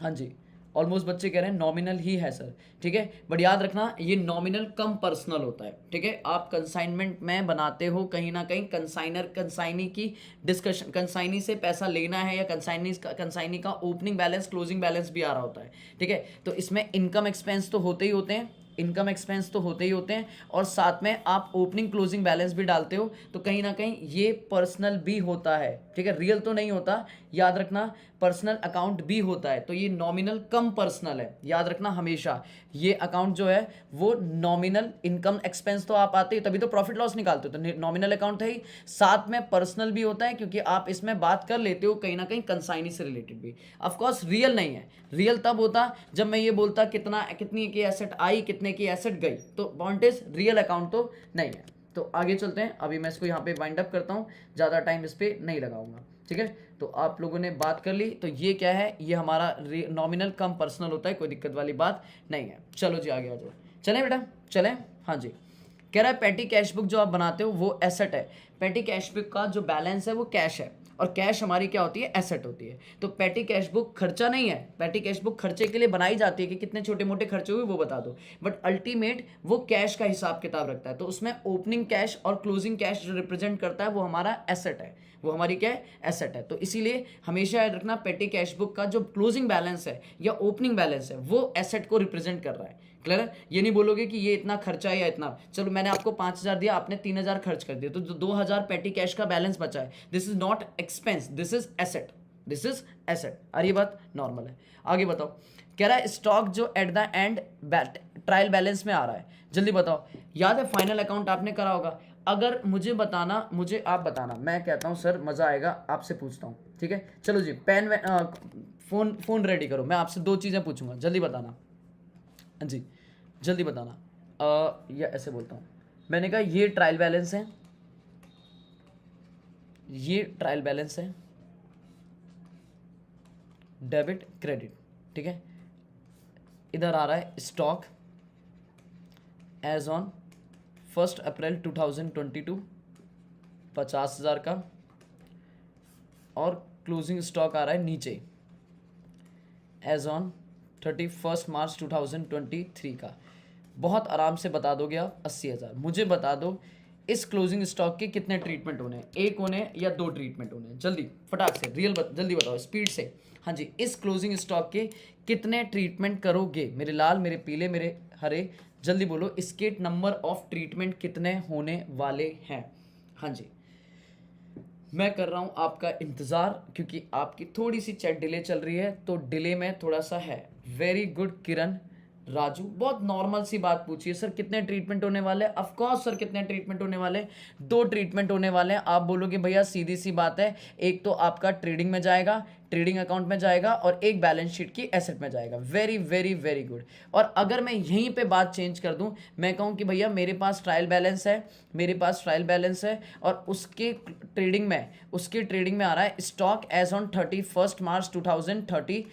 हाँ जी, ऑलमोस्ट बच्चे कह रहे हैं नॉमिनल ही है सर, ठीक है, बट याद रखना ये नॉमिनल कम पर्सनल होता है, ठीक है। आप कंसाइनमेंट में बनाते हो कहीं ना कहीं कंसाइनर कंसाइनी की डिस्कशन, कंसाइनी से पैसा लेना है या कंसाइनी का ओपनिंग बैलेंस क्लोजिंग बैलेंस भी आ रहा होता है, ठीक है। तो इसमें इनकम एक्सपेंस तो होते ही होते हैं, इनकम एक्सपेंस तो होते ही होते हैं, और साथ में आप ओपनिंग क्लोजिंग बैलेंस भी डालते हो, तो कहीं ना कहीं ये पर्सनल भी होता है, ठीक है, रियल तो नहीं होता, याद रखना पर्सनल अकाउंट भी होता है, तो ये नॉमिनल कम पर्सनल है, याद रखना हमेशा। ये अकाउंट जो है वो नॉमिनल इनकम एक्सपेंस तो आप आते ही तभी तो प्रॉफिट लॉस निकालते हो, तो नॉमिनल अकाउंट है ही, साथ में पर्सनल भी होता है, क्योंकि आप इसमें बात कर लेते हो कहीं ना कहीं कंसाइनी से रिलेटेड भी। ऑफकोर्स रियल नहीं है, रियल तब होता जब मैं ये बोलता कितनी की एसेट आई, कितने की एसेट गई, तो बॉन्टेज रियल अकाउंट तो नहीं है। तो आगे चलते हैं, अभी मैं इसको यहाँ पे वाइंड अप करता हूँ, ज़्यादा टाइम इस पर नहीं लगाऊंगा, ठीक है। तो आप लोगों ने बात कर ली, तो ये क्या है, ये हमारा नॉमिनल कम पर्सनल होता है, कोई दिक्कत वाली बात नहीं है। चलो जी आगे आ जाओ, चलें बेटा चलें, हाँ जी। कह रहा है पेटी कैश बुक जो आप बनाते हो वो एसेट है, पेटी कैश बुक का जो बैलेंस है वो कैश है, और कैश हमारी क्या होती है, एसेट होती है। तो पेटी कैश बुक खर्चा नहीं है, पेटी कैश बुक खर्चे के लिए बनाई जाती है कि कितने छोटे मोटे खर्चे हुए वो बता दो, बट अल्टीमेट वो कैश का हिसाब किताब रखता है, तो उसमें ओपनिंग कैश और क्लोजिंग कैश जो रिप्रेजेंट करता है वो हमारा एसेट है, वो हमारी क्या है, एसेट है। तो इसीलिए हमेशा याद रखना पेटी कैश बुक का जो क्लोजिंग बैलेंस है या ओपनिंग बैलेंस है वो एसेट को रिप्रेजेंट कर रहा है, क्लियर है। ये नहीं बोलोगे कि ये इतना खर्चा है या इतना, चलो मैंने आपको 5,000 दिया, आपने 3,000 खर्च कर दिया, तो 2,000 पेटी कैश का बैलेंस बचा है, this is not expense, this is asset, this is asset. अरे ये बात नॉर्मल है। आगे बताओ, कह रहा है स्टॉक जो at the end trial balance में आ रहा है, जल्दी बताओ, याद है फाइनल अकाउंट आपने करा होगा, अगर मुझे बताना, मुझे आप बताना, मैं कहता हूँ सर मज़ा आएगा, आपसे पूछता हूँ, ठीक है। चलो जी पेन फोन रेडी करो, मैं आपसे 2 चीज़ें पूछूंगा, जल्दी बताना, हाँ जी जल्दी बताना। या ऐसे बोलता हूँ, मैंने कहा ये ट्रायल बैलेंस है, ये ट्रायल बैलेंस है, डेबिट क्रेडिट, ठीक है। इधर आ रहा है स्टॉक एज ऑन 1 अप्रैल 2022 50,000 का, और क्लोजिंग स्टॉक आ रहा है नीचे एज ऑन 31 मार्च 2023 का। बहुत आराम से बता दोगे आप 80,000। मुझे बता दो इस क्लोजिंग स्टॉक के कितने ट्रीटमेंट होने, एक होने या 2 ट्रीटमेंट होने, जल्दी फटाक से जल्दी बताओ स्पीड से, हाँ जी। इस क्लोजिंग स्टॉक के कितने ट्रीटमेंट करोगे, मेरे लाल, मेरे पीले, मेरे हरे, जल्दी बोलो, इसके नंबर ऑफ ट्रीटमेंट कितने होने वाले हैं, हाँ जी। मैं कर रहा हूँ आपका इंतज़ार, क्योंकि आपकी थोड़ी सी चैट डिले चल रही है, तो डिले में थोड़ा सा है। वेरी गुड किरण राजू, बहुत नॉर्मल सी बात पूछी है, सर कितने ट्रीटमेंट होने वाले हैं, ऑफ कोर्स सर कितने ट्रीटमेंट होने वाले हैं, 2 ट्रीटमेंट होने वाले हैं। आप बोलोगे भैया सीधी सी बात है, एक तो आपका ट्रेडिंग में जाएगा, ट्रेडिंग अकाउंट में जाएगा, और एक बैलेंस शीट की एसेट में जाएगा। Very very very good. और अगर मैं यहीं पे बात चेंज कर दूं, मैं कहूं कि भैया मेरे पास ट्रायल बैलेंस है, मेरे पास ट्रायल बैलेंस है, और उसके ट्रेडिंग में आ रहा है स्टॉक एज ऑन 31 मार्च 2032,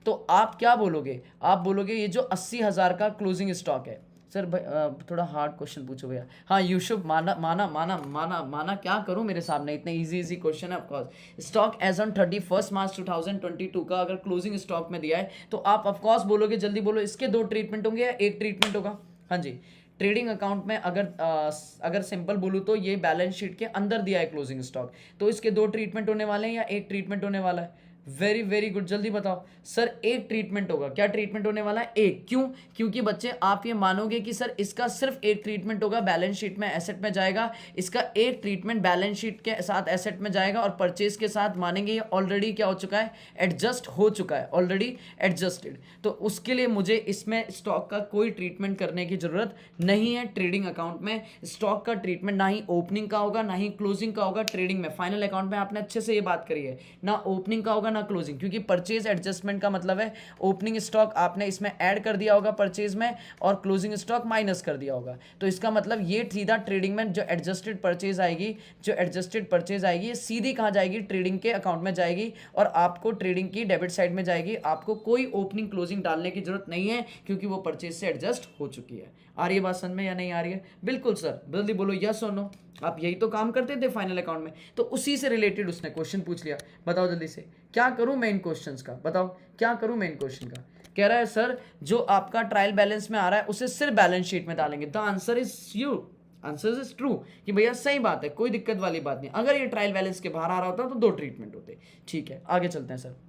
तो आप क्या बोलोगे, आप बोलोगे ये जो 80,000 का क्लोजिंग स्टॉक है। सर भाई थोड़ा हार्ड क्वेश्चन पूछो भैया, हाँ यूशुफ, माना क्या करूं, मेरे सामने इतने इजी क्वेश्चन है। ऑफकोर्स स्टॉक एज ऑन 31 मार्च 2022 का अगर क्लोजिंग स्टॉक में दिया है, तो आप ऑफकोर्स बोलोगे, जल्दी बोलो, इसके 2 ट्रीटमेंट होंगे या 1 ट्रीटमेंट होगा, हाँ जी। ट्रेडिंग अकाउंट में अगर सिंपल बोलूँ तो ये बैलेंस शीट के अंदर दिया है क्लोजिंग स्टॉक, तो इसके 2 ट्रीटमेंट होने वाले हैं या 1 ट्रीटमेंट होने वाला है, वेरी वेरी गुड, जल्दी बताओ सर। एक ट्रीटमेंट होगा, क्या ट्रीटमेंट होने वाला है? एक। क्यों? क्योंकि बच्चे आप ये मानोगे कि सर इसका सिर्फ एक ट्रीटमेंट होगा, बैलेंस शीट में एसेट में जाएगा, इसका एक ट्रीटमेंट बैलेंस शीट के साथ एसेट में जाएगा और परचेज के साथ मानेंगे ये ऑलरेडी क्या हो चुका है, एडजस्ट हो चुका है, ऑलरेडी एडजस्टेड। तो उसके लिए मुझे इसमें स्टॉक का कोई ट्रीटमेंट करने की जरूरत नहीं है। ट्रेडिंग अकाउंट में स्टॉक का ट्रीटमेंट ना ही ओपनिंग का होगा ना ही क्लोजिंग का होगा। ट्रेडिंग में फाइनल अकाउंट में आपने अच्छे से ये बात करी है, ना ओपनिंग का होगा ना क्लोजिंग, क्योंकि परचेज एडजस्टमेंट का मतलब है ओपनिंग स्टॉक आपने इसमें ऐड कर दिया होगा परचेज में और क्लोजिंग स्टॉक माइनस कर दिया होगा। तो इसका मतलब ये सीधा ट्रेडिंग में जो एडजस्टेड परचेज आएगी, जो एडजस्टेड परचेज आएगी, ये सीधी कहाँ जाएगी, ट्रेडिंग के अकाउंट में जाएगी और आपको ट्रेडिंग की डेबिट साइड में जाएगी। आपको कोई ओपनिंग क्लोजिंग डालने की जरूरत नहीं है क्योंकि वो परचेज से एडजस्ट हो चुकी है। आ रही है बात समझ में या नहीं आ रही है? बिल्कुल सर, जल्दी बोलो यस और नो। आप यही तो काम करते थे फाइनल अकाउंट में, तो उसी से रिलेटेड उसने क्वेश्चन पूछ लिया। बताओ जल्दी से, क्या करूं मैं इन क्वेश्चंस का? बताओ क्या करूं मैं इन क्वेश्चन का? कह रहा है सर जो आपका ट्रायल बैलेंस में आ रहा है उसे सिर्फ बैलेंस शीट में डालेंगे। The answer is you, answer is true कि भैया सही बात है, कोई दिक्कत वाली बात नहीं। अगर ये ट्रायल बैलेंस के बाहर आ रहा होता तो दो ट्रीटमेंट होते। ठीक है, आगे चलते हैं सर।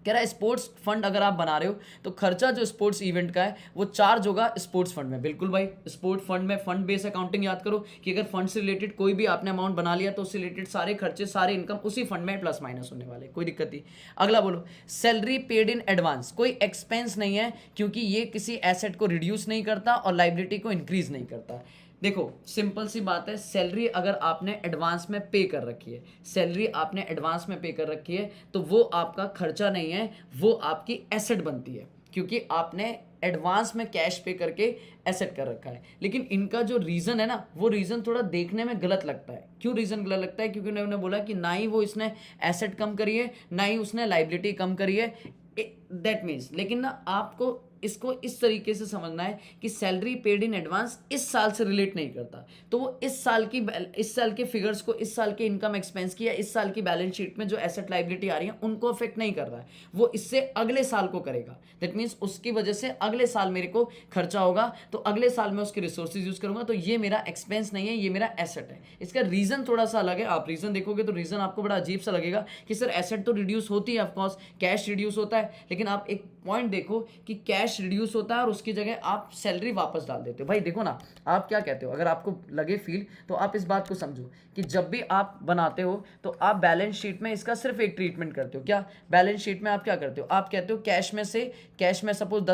कह रहा है स्पोर्ट्स फंड अगर आप बना रहे हो तो खर्चा जो स्पोर्ट्स इवेंट का है वो चार्ज होगा स्पोर्ट्स फंड में। बिल्कुल भाई, स्पोर्ट्स फंड में फंड बेस अकाउंटिंग याद करो कि अगर फंड से रिलेटेड कोई भी आपने अमाउंट बना लिया तो उससे रिलेटेड सारे खर्चे सारे इनकम उसी फंड में प्लस माइनस होने वाले, कोई दिक्कत नहीं। अगला बोलो, सैलरी पेड इन एडवांस कोई एक्सपेंस नहीं है क्योंकि ये किसी एसेट को रिड्यूस नहीं करता और लाइबिलिटी को इंक्रीज नहीं करता। देखो सिंपल सी बात है, सैलरी अगर आपने एडवांस में पे कर रखी है, सैलरी आपने एडवांस में पे कर रखी है तो वो आपका खर्चा नहीं है, वो आपकी एसेट बनती है क्योंकि आपने एडवांस में कैश पे करके एसेट कर रखा है। लेकिन इनका जो रीज़न है ना, वो रीज़न थोड़ा देखने में गलत लगता है। क्यों रीज़न गलत लगता है? क्योंकि उन्होंने बोला कि ना ही वो इसने एसेट कम करी है ना ही उसने लाइबिलिटी कम करी है। दैट मीन्स, लेकिन ना आपको इसको इस तरीके से समझना है कि सैलरी पेड इन एडवांस इस साल से रिलेट नहीं करता, तो वो इस साल के फिगर्स को, इस साल के इनकम एक्सपेंस की या इस साल की बैलेंस शीट में जो एसेट लाइबिलिटी आ रही है उनको अफेक्ट नहीं कर रहा है, वो इससे अगले साल को करेगा। दैट मीन्स उसकी वजह से अगले साल मेरे को खर्चा होगा तो अगले साल मैं उसके रिसोर्सेज यूज करूंगा, तो ये मेरा एक्सपेंस नहीं है, ये मेरा एसेट है। इसका रीजन थोड़ा सा अलग है। आप रीजन देखोगे तो रीजन आपको बड़ा अजीब सा लगेगा कि सर एसेट तो रिड्यूस होती है, ऑफकोर्स कैश रिड्यूस होता है, लेकिन आप एक पॉइंट देखो कि कैश रिड्यूस होता है और उसकी जगह आप सैलरी वापस डाल देते हो। भाई देखो ना, आप क्या कहते हो, अगर आपको लगे फील तो आप इस बात को समझो कि जब भी आप बनाते हो तो आप बैलेंस शीट में इसका सिर्फ एक ट्रीटमेंट करते हो। क्या बैलेंस शीट में आप क्या करते हो? आप कहते हो कैश में सपोज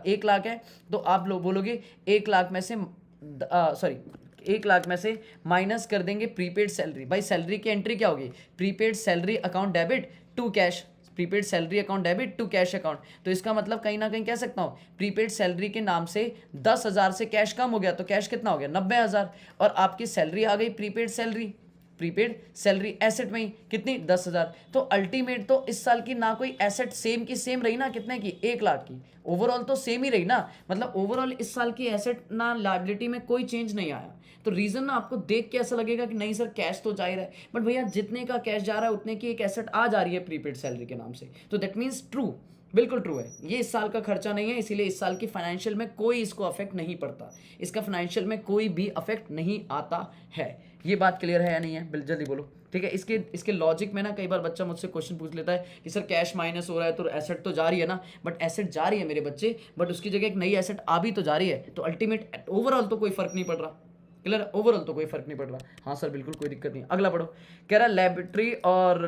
1 लाख है तो आप लोग बोलोगे 1 लाख में से 1 लाख में से माइनस कर देंगे प्रीपेड सैलरी। भाई सैलरी की एंट्री क्या होगी? Prepaid salary account debit to cash, prepaid salary account debit to cash account. तो इसका मतलब कहीं ना कहीं कह सकता हूँ प्रीपेड सैलरी के नाम से 10,000 से कैश कम हो गया तो कैश कितना हो गया? 90,000। और आपकी सैलरी आ गई प्रीपेड सैलरी एसेट में ही कितनी? 10,000। तो अल्टीमेट तो इस साल की ना कोई एसेट सेम की सेम रही ना, कितने की? 1 लाख की। ओवरऑल तो सेम ही रही ना, मतलब ओवरऑल इस साल की एसेट ना लायबिलिटी में कोई चेंज नहीं आया। तो रीजन ना आपको देख के ऐसा लगेगा कि नहीं सर कैश तो जा ही रहा है, बट भैया जितने का कैश जा रहा है उतने की एक एसेट आ जा रही है प्रीपेड सैलरी के नाम से, तो दैट मीन्स ट्रू, बिल्कुल ट्रू है। ये इस साल का खर्चा नहीं है, इसीलिए इस साल की फाइनेंशियल में कोई इसको अफेक्ट नहीं पड़ता, इसका फाइनेंशियल में कोई भी अफेक्ट नहीं आता है। ये बात क्लियर है या नहीं है? जल्दी बोलो। ठीक है, इसके लॉजिक में ना कई बार बच्चा मुझसे क्वेश्चन पूछ लेता है कि सर कैश माइनस हो रहा है तो एसेट तो जा रही है ना, बट एसेट जा रही है मेरे बच्चे, बट उसकी जगह एक नई एसेट आ भी तो जा रही है, तो अल्टीमेट ओवरऑल तो कोई फर्क नहीं पड़ रहा। क्लियर? ओवरऑल तो कोई फर्क नहीं पड़ रहा। हाँ सर बिल्कुल, कोई दिक्कत नहीं। अगला पढ़ो। कह रहा है लेबोरेटरी और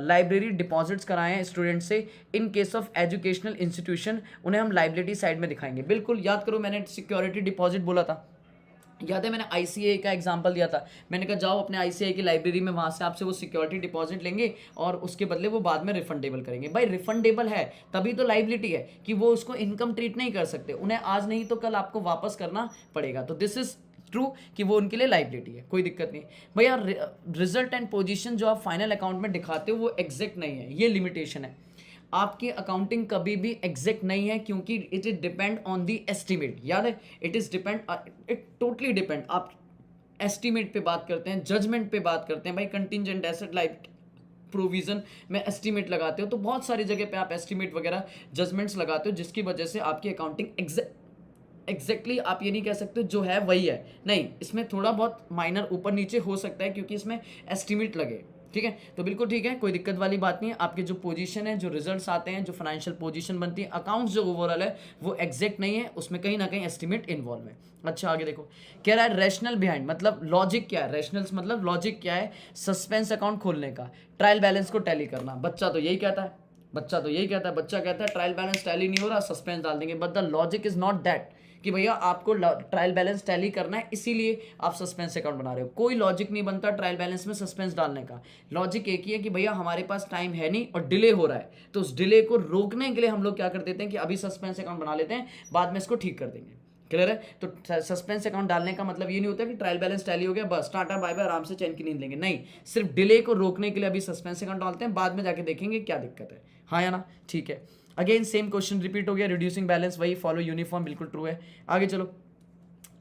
लाइब्रेरी डिपॉजिट्स कराए हैं स्टूडेंट से इन केस ऑफ एजुकेशनल इंस्टीट्यूशन, उन्हें हम लाइबिलिटी साइड में दिखाएंगे। बिल्कुल याद करो, मैंने सिक्योरिटी डिपॉजिट बोला था, याद है? मैंने आईसीएआई का एग्जांपल दिया था, मैंने कहा जाओ अपने आईसीएआई की लाइब्रेरी में, वहाँ से आपसे वो सिक्योरिटी डिपॉजिट लेंगे और उसके बदले वो बाद में रिफंडेबल करेंगे। भाई रिफंडेबल है तभी तो लाइबिलिटी है कि वो उसको इनकम ट्रीट नहीं कर सकते, उन्हें आज नहीं तो कल आपको वापस करना पड़ेगा, तो दिस इज ट्रू कि वो उनके लिए लाइबिलिटी है, कोई दिक्कत नहीं। भैया रिजल्ट एंड पोजीशन जो आप फाइनल अकाउंट में दिखाते हो वो एग्जैक्ट नहीं है, ये लिमिटेशन है। आपकी अकाउंटिंग कभी भी एग्जैक्ट नहीं है क्योंकि it is depend on the estimate. याद है, इट टोटली डिपेंड। आप एस्टिमेट पे बात करते हैं, जजमेंट पे बात करते हैं, भाई कंटिंजेंट एसेट लाइक प्रोविजन में एस्टिमेट लगाते हो, तो बहुत सारी जगह पे आप एस्टिमेट वगैरह जजमेंट्स लगाते हो, जिसकी वजह से आपकी अकाउंटिंग एग्जैक्टली आप ये नहीं कह सकते जो है वही है, नहीं, इसमें थोड़ा बहुत माइनर ऊपर नीचे हो सकता है क्योंकि इसमें एस्टिमेट लगे। ठीक है, तो बिल्कुल ठीक है, कोई दिक्कत वाली बात नहीं है। आपके जो पोजीशन है, जो रिजल्ट्स आते हैं, जो फाइनेंशियल पोजीशन बनती है, अकाउंट्स जो ओवरऑल है वो एग्जैक्ट नहीं है, उसमें कहीं ना कहीं एस्टिमेट इन्वॉल्व है। अच्छा आगे देखो, कह रहा है रैशनल बिहाइंड, मतलब लॉजिक क्या है, रैशनल्स मतलब लॉजिक क्या है सस्पेंस अकाउंट खोलने का, ट्रायल बैलेंस को टैली करना। बच्चा तो यही कहता है, बच्चा कहता है ट्रायल बैलेंस टैली नहीं हो रहा, सस्पेंस डाल देंगे, but the logic is not that कि भैया आपको ट्रायल बैलेंस टैली करना है इसीलिए आप सस्पेंस अकाउंट बना रहे हो। कोई लॉजिक नहीं बनता ट्रायल बैलेंस में सस्पेंस डालने का। लॉजिक एक ही है कि भैया हमारे पास टाइम है नहीं और डिले हो रहा है, तो उस डिले को रोकने के लिए हम लोग क्या कर देते हैं कि अभी सस्पेंस अकाउंट बना लेते हैं, बाद में इसको ठीक कर देंगे। क्लियर है? तो सस्पेंस अकाउंट डालने का मतलब ये नहीं होता कि ट्रायल बैलेंस टैली हो गया बस टाटा बाय बाय आराम से चैन की नींद लेंगे, नहीं, सिर्फ डिले को रोकने के लिए अभी सस्पेंस अकाउंट डालते हैं, बाद में जाके देखेंगे क्या दिक्कत है। हाँ या ना? ठीक है, अगेन सेम क्वेश्चन रिपीट हो गया, रिड्यूसिंग बैलेंस वही फॉलो यूनिफॉर्म, बिल्कुल ट्रू है। आगे चलो,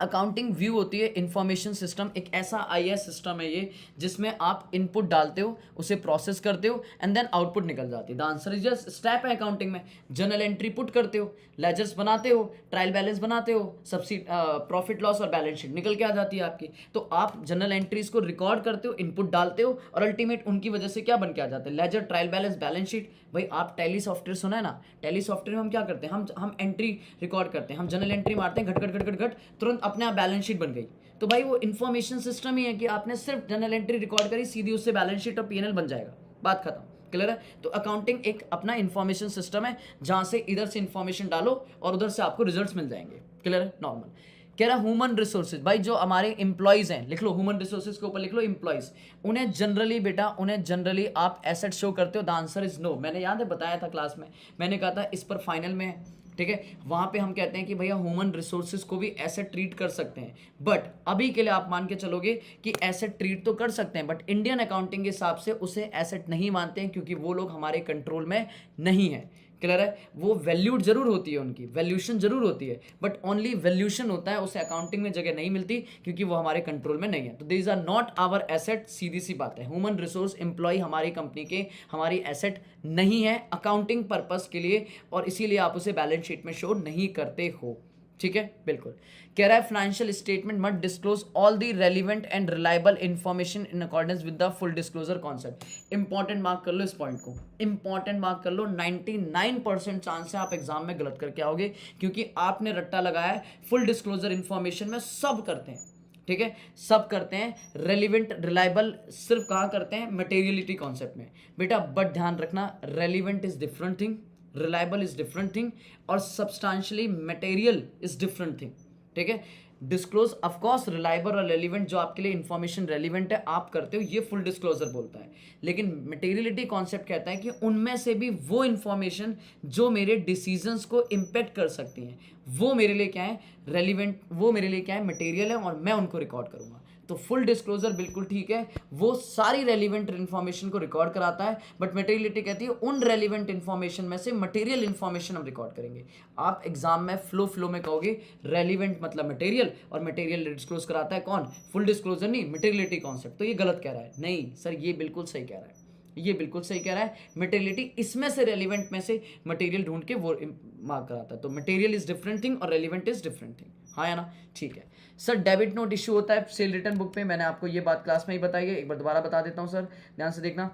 अकाउंटिंग व्यू होती है इंफॉर्मेशन सिस्टम, एक ऐसा आईएएस सिस्टम है ये जिसमें आप इनपुट डालते हो, उसे प्रोसेस करते हो एंड देन आउटपुट निकल जाती है। The answer is just step है अकाउंटिंग में, जर्नल एंट्री पुट करते हो, लेजर्स बनाते हो, ट्रायल बैलेंस बनाते हो, प्रॉफिट लॉस और बैलेंस शीट निकल के आ जाती है आपकी। तो आप जर्नल एंट्रीज को रिकॉर्ड करते हो, इनपुट डालते हो और अल्टीमेट उनकी वजह से क्या बन के आ जाते हैं, ledger, trial balance, balance sheet. भाई आप टैली सॉफ्टवेयर सुना है ना, टैली सॉफ्टवेयर में हम क्या करते हैं, हम एंट्री रिकॉर्ड करते हैं, हम जर्नल एंट्री मारते हैं, घट घट घट घट घट तुरंत अपने आप बैलेंस शीट बन गई। तो भाई वो इन्फॉर्मेशन सिस्टम ही है कि आपने सिर्फ जर्नल एंट्री रिकॉर्ड करी, सीधी उससे बैलेंस शीट और पीएनएल बन जाएगा, बात खत्म। क्लियर है? तो अकाउंटिंग एक अपना इन्फॉर्मेशन सिस्टम है जहां से इधर से इन्फॉर्मेशन डालो और उधर से आपको रिजल्ट्स मिल जाएंगे। क्लियर है? नॉर्मल। कह रहा ह्यूमन रिसोर्सेज, भाई जो हमारे इंप्लॉइज हैं, लिख लो ह्यूमन रिसोर्सेज के ऊपर लिख लो इंप्लॉइज, उन्हें जनरली बेटा उन्हें जनरली आप एसेट शो करते हो। The answer is no. मैंने याद है बताया था क्लास में, मैंने कहा था इस पर फाइनल में, ठीक है, वहां पे हम कहते हैं कि भैया ह्यूमन रिसोर्सेज को भी एसेट ट्रीट कर सकते हैं, बट अभी के लिए आप मान के चलोगे कि एसेट ट्रीट तो कर सकते हैं, बट इंडियन अकाउंटिंग के हिसाब से उसे एसेट नहीं मानते हैं क्योंकि वो लोग हमारे कंट्रोल में नहीं है। क्लियर है? वो वैल्यूड जरूर होती है, उनकी वैल्यूशन जरूर होती है, बट ओनली वैल्यूशन होता है, उसे अकाउंटिंग में जगह नहीं मिलती क्योंकि वो हमारे कंट्रोल में नहीं है। तो these are not our asset, सीधी सी बात है। ह्यूमन रिसोर्स एम्प्लॉय हमारी कंपनी के हमारी एसेट नहीं है अकाउंटिंग पर्पस के लिए, और इसीलिए आप उसे बैलेंस शीट में शो नहीं करते हो। ठीक है, बिल्कुल। कह रहा है financial statement must disclose all the relevant and reliable information in accordance with the full disclosure concept. Important mark कर लो इस पॉइंट को, इंपॉर्टेंट मार्क कर लो। 99% चांस है आप एग्जाम में गलत करके आओगे क्योंकि आपने रट्टा लगाया है फुल डिस्क्लोजर इंफॉर्मेशन में सब करते हैं, ठीक है, सब करते हैं, रेलिवेंट रिलायबल सिर्फ कहाँ करते हैं, मटेरियलिटी कॉन्सेप्ट में बेटा। बट ध्यान रखना, relevant is different thing, reliable is different thing, और substantially material is different thing. ठीक है, डिस्क्लोज ऑफकोर्स रिलायबल और रेलिवेंट, जो आपके लिए इंफॉर्मेशन रेलिवेंट है आप करते हो, ये फुल डिस्क्लोजर बोलता है, लेकिन मटेरियलिटी कॉन्सेप्ट कहता है कि उनमें से भी वो इंफॉर्मेशन जो मेरे डिसीजंस को इम्पेक्ट कर सकती हैं वो मेरे लिए क्या है, रेलिवेंट, वो मेरे लिए क्या है, मटेरियल है, और मैं उनको रिकॉर्ड करूंगा। तो फुल डिस्क्लोजर बिल्कुल ठीक है, वो सारी रेलिवेंट इंफॉर्मेशन को रिकॉर्ड कराता है, बट मटेरियलिटी कहती है उन रेलिवेंट इंफॉर्मेशन में से मटेरियल इंफॉर्मेशन हम रिकॉर्ड करेंगे। आप एग्जाम में फ्लो में कहोगे रेलिवेंट मतलब मटेरियल, और मटेरियल डिस्क्लोज कराता है कौन, फुल डिस्क्लोजर नहीं, मटेरियलिटी कॉन्सेप्ट। तो ये गलत कह रहा है, नहीं सर ये बिल्कुल सही कह रहा है, ये बिल्कुल सही कह रहा है। मटेरियलिटी इसमें से रेलिवेंट में से मटेरियल ढूंढ के वो मार्क कराता है। तो मटेरियल इज डिफरेंट थिंग और रेलिवेंट इज डिफरेंट थिंग। हाँ या ना? ठीक है सर। डेबिट नोट इशू होता है सेल रिटर्न बुक पे, मैंने आपको ये बात क्लास में ही बताई है, एक बार दोबारा बता देता हूँ सर, ध्यान से देखना।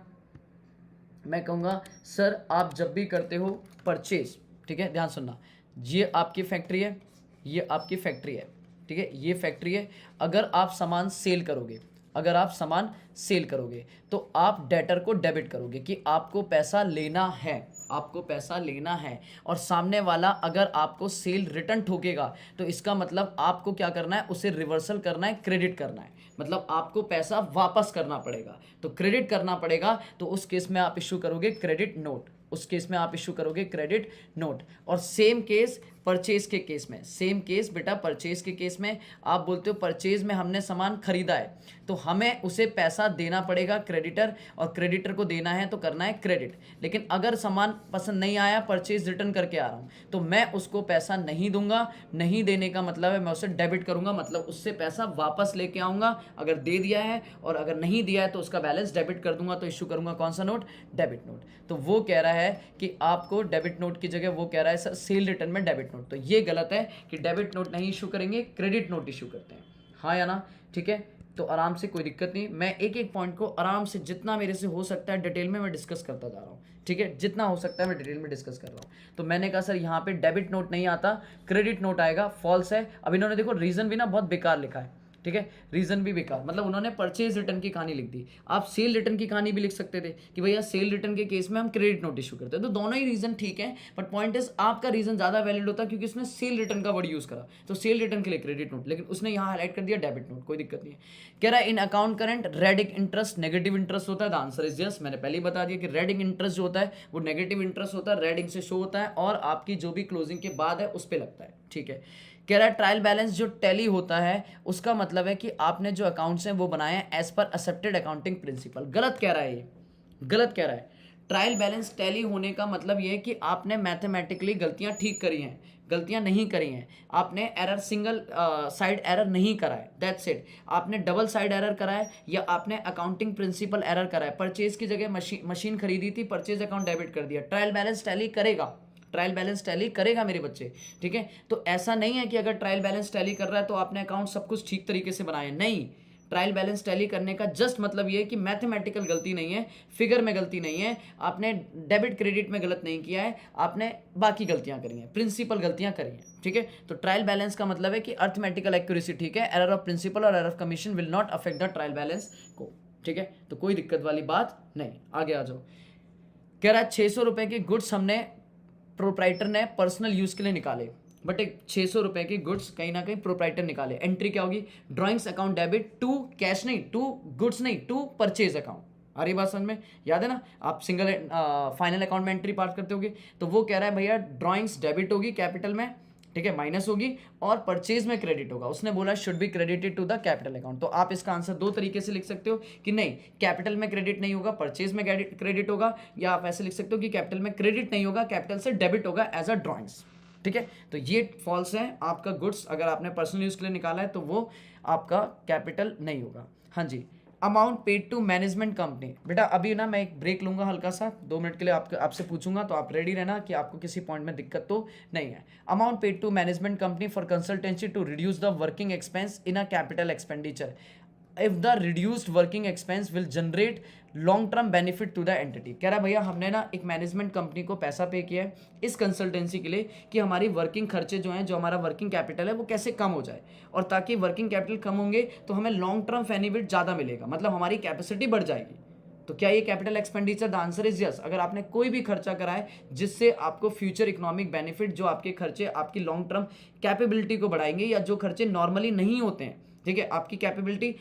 मैं कहूँगा सर आप जब भी करते हो परचेज, ठीक है, ध्यान सुनना, ये आपकी फैक्ट्री है, ये आपकी फैक्ट्री है, ठीक है, ये फैक्ट्री है। अगर आप सामान सेल करोगे, अगर आप सामान सेल करोगे तो आप डेटर को डेबिट करोगे कि आपको पैसा लेना है, आपको पैसा लेना है, और सामने वाला अगर आपको सेल रिटर्न ठोकेगा तो इसका मतलब आपको क्या करना है, उसे रिवर्सल करना है, क्रेडिट करना है, मतलब आपको पैसा वापस करना पड़ेगा। तो क्रेडिट करना पड़ेगा, तो उस केस में आप इशू करोगे क्रेडिट नोट, उस केस में आप इशू करोगे क्रेडिट नोट। और सेम केस परचेज के केस में, सेम केस बेटा परचेज के केस में आप बोलते हो परचेज में हमने सामान खरीदा है तो हमें उसे पैसा देना पड़ेगा क्रेडिटर, और क्रेडिटर को देना है तो करना है क्रेडिट। लेकिन अगर सामान पसंद नहीं आया, परचेज रिटर्न करके आ रहा हूँ, तो मैं उसको पैसा नहीं दूंगा, नहीं देने का मतलब है मैं उसे डेबिट करूंगा, मतलब उससे पैसा वापस लेके आऊंगा अगर दे दिया है, और अगर नहीं दिया है तो उसका बैलेंस डेबिट कर दूंगा। तो इशू करूंगा कौन सा नोट, डेबिट नोट। तो वो कह रहा है कि आपको डेबिट नोट की जगह वो कह रहा है सर सेल रिटर्न में डेबिट नोट, तो ये गलत है कि डेबिट नोट नहीं इशू करेंगे, क्रेडिट नोट इशू करते हैं। हाँ या ना? ठीक है, तो आराम से, कोई दिक्कत नहीं, मैं एक एक पॉइंट को आराम से जितना मेरे से हो सकता है डिटेल में मैं डिस्कस करता जा रहा हूँ, ठीक है, जितना हो सकता है मैं डिटेल में डिस्कस कर रहा हूँ। तो मैंने कहा सर यहाँ पे डेबिट नोट नहीं आता, क्रेडिट नोट आएगा, फॉल्स है। अब इन्होंने देखो रीजन भी ना बहुत बेकार लिखा है, ठीक है, रीजन भी बेकार, मतलब उन्होंने परचेज रिटर्न की कहानी लिख दी। आप सेल रिटर्न की कहानी भी लिख सकते थे कि भैया सेल रिटर्न के केस में हम क्रेडिट नोट इशू करते हैं, तो दोनों ही रीजन ठीक है, बट पॉइंट इज आपका रीजन ज्यादा वैलिड होता क्योंकि उसने सेल रिटर्न का वर्ड यूज करा, तो सेल रिटर्न के लिए क्रेडिट नोट, लेकिन उसने यहाँ हाईलाइट कर दिया डेबिट नोट, कोई दिक्कत नहीं है। कह रहा है in account current reading interest negative interest होता है, द आंसर इज यस। मैंने पहले ही बता दिया कि रेडिंग इंटरेस्ट जो होता है वो नेगेटिव इंटरेस्ट होता है, रेडिंग से शो होता है और आपकी जो भी क्लोजिंग के बाद है उस पर लगता है, ठीक है। कह रहा है ट्रायल बैलेंस जो टैली होता है उसका मतलब है कि आपने जो अकाउंट्स हैं वो बनाए हैं as per accepted accounting principle. गलत कह रहा है, ये गलत कह रहा है। ट्रायल बैलेंस टैली होने का मतलब ये है कि आपने मैथमेटिकली गलतियां ठीक करी हैं, गलतियां नहीं करी हैं, आपने एरर सिंगल साइड एरर नहीं करा है, दैट्स इट। आपने डबल साइड एरर करा है या आपने अकाउंटिंग प्रिंसिपल एरर करा है। परचेज की जगह मशीन खरीदी थी, परचेज अकाउंट डेबिट कर दिया, ट्रायल बैलेंस टैली करेगा, ट्रायल बैलेंस टैली करेगा मेरे बच्चे, ठीक है। तो ऐसा नहीं है कि अगर ट्रायल बैलेंस टैली कर रहा है तो आपने अकाउंट सब कुछ ठीक तरीके से बनाए, नहीं। ट्रायल बैलेंस टैली करने का जस्ट मतलब ये है कि मैथमेटिकल गलती नहीं है, फिगर में गलती नहीं है, आपने डेबिट क्रेडिट में गलत नहीं किया है, आपने बाकी गलतियां करी हैं, प्रिंसिपल गलतियां करी हैं, ठीक है। तो ट्रायल बैलेंस का मतलब है कि अर्थमेटिकल एक्यूरेसी ठीक है, एरर ऑफ प्रिंसिपल और error of commission will not affect the trial balance को, ठीक है। तो कोई दिक्कत वाली बात नहीं, आगे आ जाओ। कह रहा है 600 रुपए के गुड्स हमने प्रोप्राइटर ने पर्सनल यूज के लिए निकाले, बट एक 600 रुपए के गुड्स कहीं ना कहीं प्रोप्राइटर निकाले, एंट्री क्या होगी, drawings account debit to cash नहीं, टू गुड्स नहीं, टू परचेज अकाउंट। आ रही बात समझ में, याद है ना, आप सिंगल फाइनल अकाउंट में एंट्री पास करते होगे, तो वो कह रहा है भैया ड्राइंग्स डेबिट होगी कैपिटल में, ठीक है, माइनस होगी, और परचेज में क्रेडिट होगा। उसने बोला should be credited to the capital account. तो आप इसका आंसर दो तरीके से लिख सकते हो कि नहीं कैपिटल में क्रेडिट नहीं होगा, परचेज में क्रेडिट होगा, या आप ऐसे लिख सकते हो कि कैपिटल में क्रेडिट नहीं होगा, कैपिटल से डेबिट होगा एज अ ड्रॉइंग्स, ठीक है। तो ये फॉल्स है, आपका गुड्स अगर आपने पर्सनल यूज के लिए निकाला है तो वो आपका कैपिटल नहीं होगा। हाँ जी, amount paid to management company. बेटा अभी ना मैं एक ब्रेक लूंगा हल्का सा, 2 मिनट के लिए आपसे पूछूंगा, तो आप रेडी रहना कि आपको किसी पॉइंट में दिक्कत तो नहीं है। Amount paid to management company for consultancy to reduce the working expense in a capital expenditure if the reduced working expense will generate long term benefit to the entity. कह रहा भैया हमने ना एक मैनेजमेंट कंपनी को पैसा पे किया है इस कंसल्टेंसी के लिए कि हमारी वर्किंग खर्चे जो हैं, जो हमारा वर्किंग कैपिटल है वो कैसे कम हो जाए, और ताकि वर्किंग कैपिटल कम होंगे तो हमें लॉन्ग टर्म बेनिफिट ज़्यादा मिलेगा, मतलब हमारी कैपेसिटी बढ़ जाएगी। तो क्या ये capital expenditure, the answer is yes. अगर आपने कोई भी खर्चा करा है जिससे आपको फ्यूचर इकोनॉमिक बेनिफिट, जो आपके खर्चे आपकी लॉन्ग टर्म कैपेबिलिटी को बढ़ाएंगे, या जो खर्चे नॉर्मली नहीं होते हैं, ठीक है, आपकी कैपेबिलिटी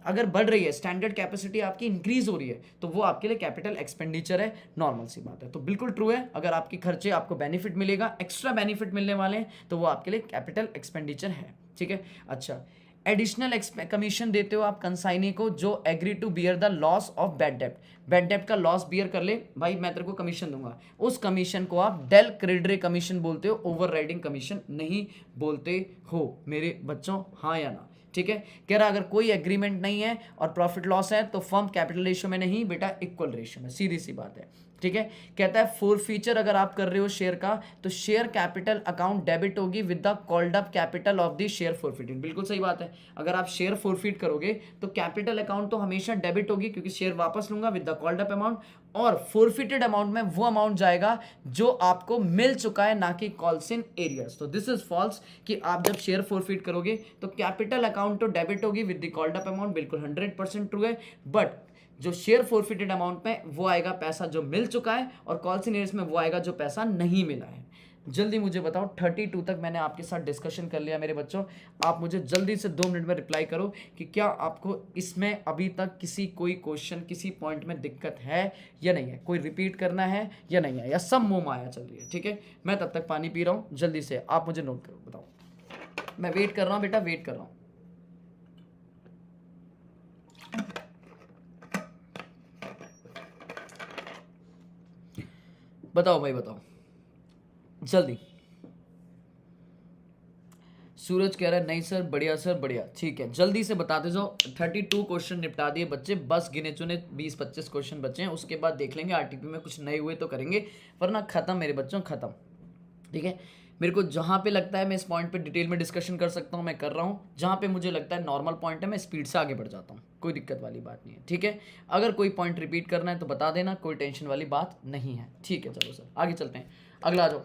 अगर बढ़ रही है, स्टैंडर्ड कैपेसिटी आपकी इंक्रीज हो रही है, तो वो आपके लिए कैपिटल एक्सपेंडिचर है, नॉर्मल सी बात है। तो बिल्कुल ट्रू है, अगर आपकी खर्चे आपको बेनिफिट मिलेगा, एक्स्ट्रा बेनिफिट मिलने वाले हैं, तो वो आपके लिए कैपिटल एक्सपेंडिचर है, ठीक है। अच्छा, एडिशनल कमीशन देते हो आप कंसाइनी को जो agree to bear the loss of bad डेप्ट, बैड डेप्ट का लॉस बियर कर ले भाई, मैं तेरे को कमीशन दूंगा, उस कमीशन को आप डेल क्रेडिटरी कमीशन बोलते हो, ओवर राइडिंग कमीशन नहीं बोलते हो मेरे बच्चों, हाँ या ना, ठीक है। कह रहा अगर कोई एग्रीमेंट नहीं है और प्रॉफिट लॉस है तो फर्म कैपिटल रेशियो में नहीं बेटा, इक्वल रेशियो में, सीधी सी बात है, ठीक है। कहता है फोर फीचर अगर आप कर रहे हो शेयर का, तो शेयर कैपिटल अकाउंट डेबिट होगी with the called up capital of the share forfeiting. बिल्कुल सही बात है, अगर आप शेयर फोरफिट करोगे तो कैपिटल अकाउंट तो हमेशा डेबिट होगी क्योंकि शेयर वापस लूंगा with the called up amount, और फोरफिटेड अमाउंट में वो अमाउंट जाएगा जो आपको मिल चुका है, ना कि कॉल्स इन एरियर्स। तो दिस इज फॉल्स कि आप जब शेयर फोरफिट करोगे तो कैपिटल अकाउंट तो डेबिट होगी with the called up amount, बिल्कुल 100% ट्रू है, बट जो शेयर फोरफिटेड अमाउंट में वो आएगा पैसा जो मिल चुका है, और कॉल्स इन एरियर्स में वो आएगा जो पैसा नहीं मिला है। जल्दी मुझे बताओ, 32 तक मैंने आपके साथ डिस्कशन कर लिया मेरे बच्चों, आप मुझे जल्दी से 2 मिनट में रिप्लाई करो कि क्या आपको इसमें अभी तक कोई क्वेश्चन किसी पॉइंट में दिक्कत है या नहीं है, कोई रिपीट करना है या नहीं है, या सब मुंह माया चल रही है, ठीक है। मैं तब तक पानी पी रहा हूँ, जल्दी से आप मुझे नोट करो, बताओ, मैं वेट कर रहा हूँ बेटा, वेट कर रहा हूँ। बताओ भाई बताओ जल्दी। सूरज कह रहा है नहीं सर, बढ़िया सर बढ़िया, ठीक है, जल्दी से बताते जाओ। 32 क्वेश्चन निपटा दिए बच्चे, बस गिने चुने 20-25 क्वेश्चन बचे हैं, उसके बाद देख लेंगे आरटीपी में कुछ नए हुए तो करेंगे, वरना खत्म मेरे बच्चों, खत्म। ठीक है। मेरे को जहाँ पे लगता है मैं इस पॉइंट पे डिटेल में डिस्कशन कर सकता हूँ मैं कर रहा हूँ, जहाँ पे मुझे लगता है नॉर्मल पॉइंट है मैं स्पीड से आगे बढ़ जाता हूँ, कोई दिक्कत वाली बात नहीं है। ठीक है, अगर कोई पॉइंट रिपीट करना है तो बता देना, कोई टेंशन वाली बात नहीं है। ठीक है, चलो सर आगे चलते हैं, अगला आ जाओ।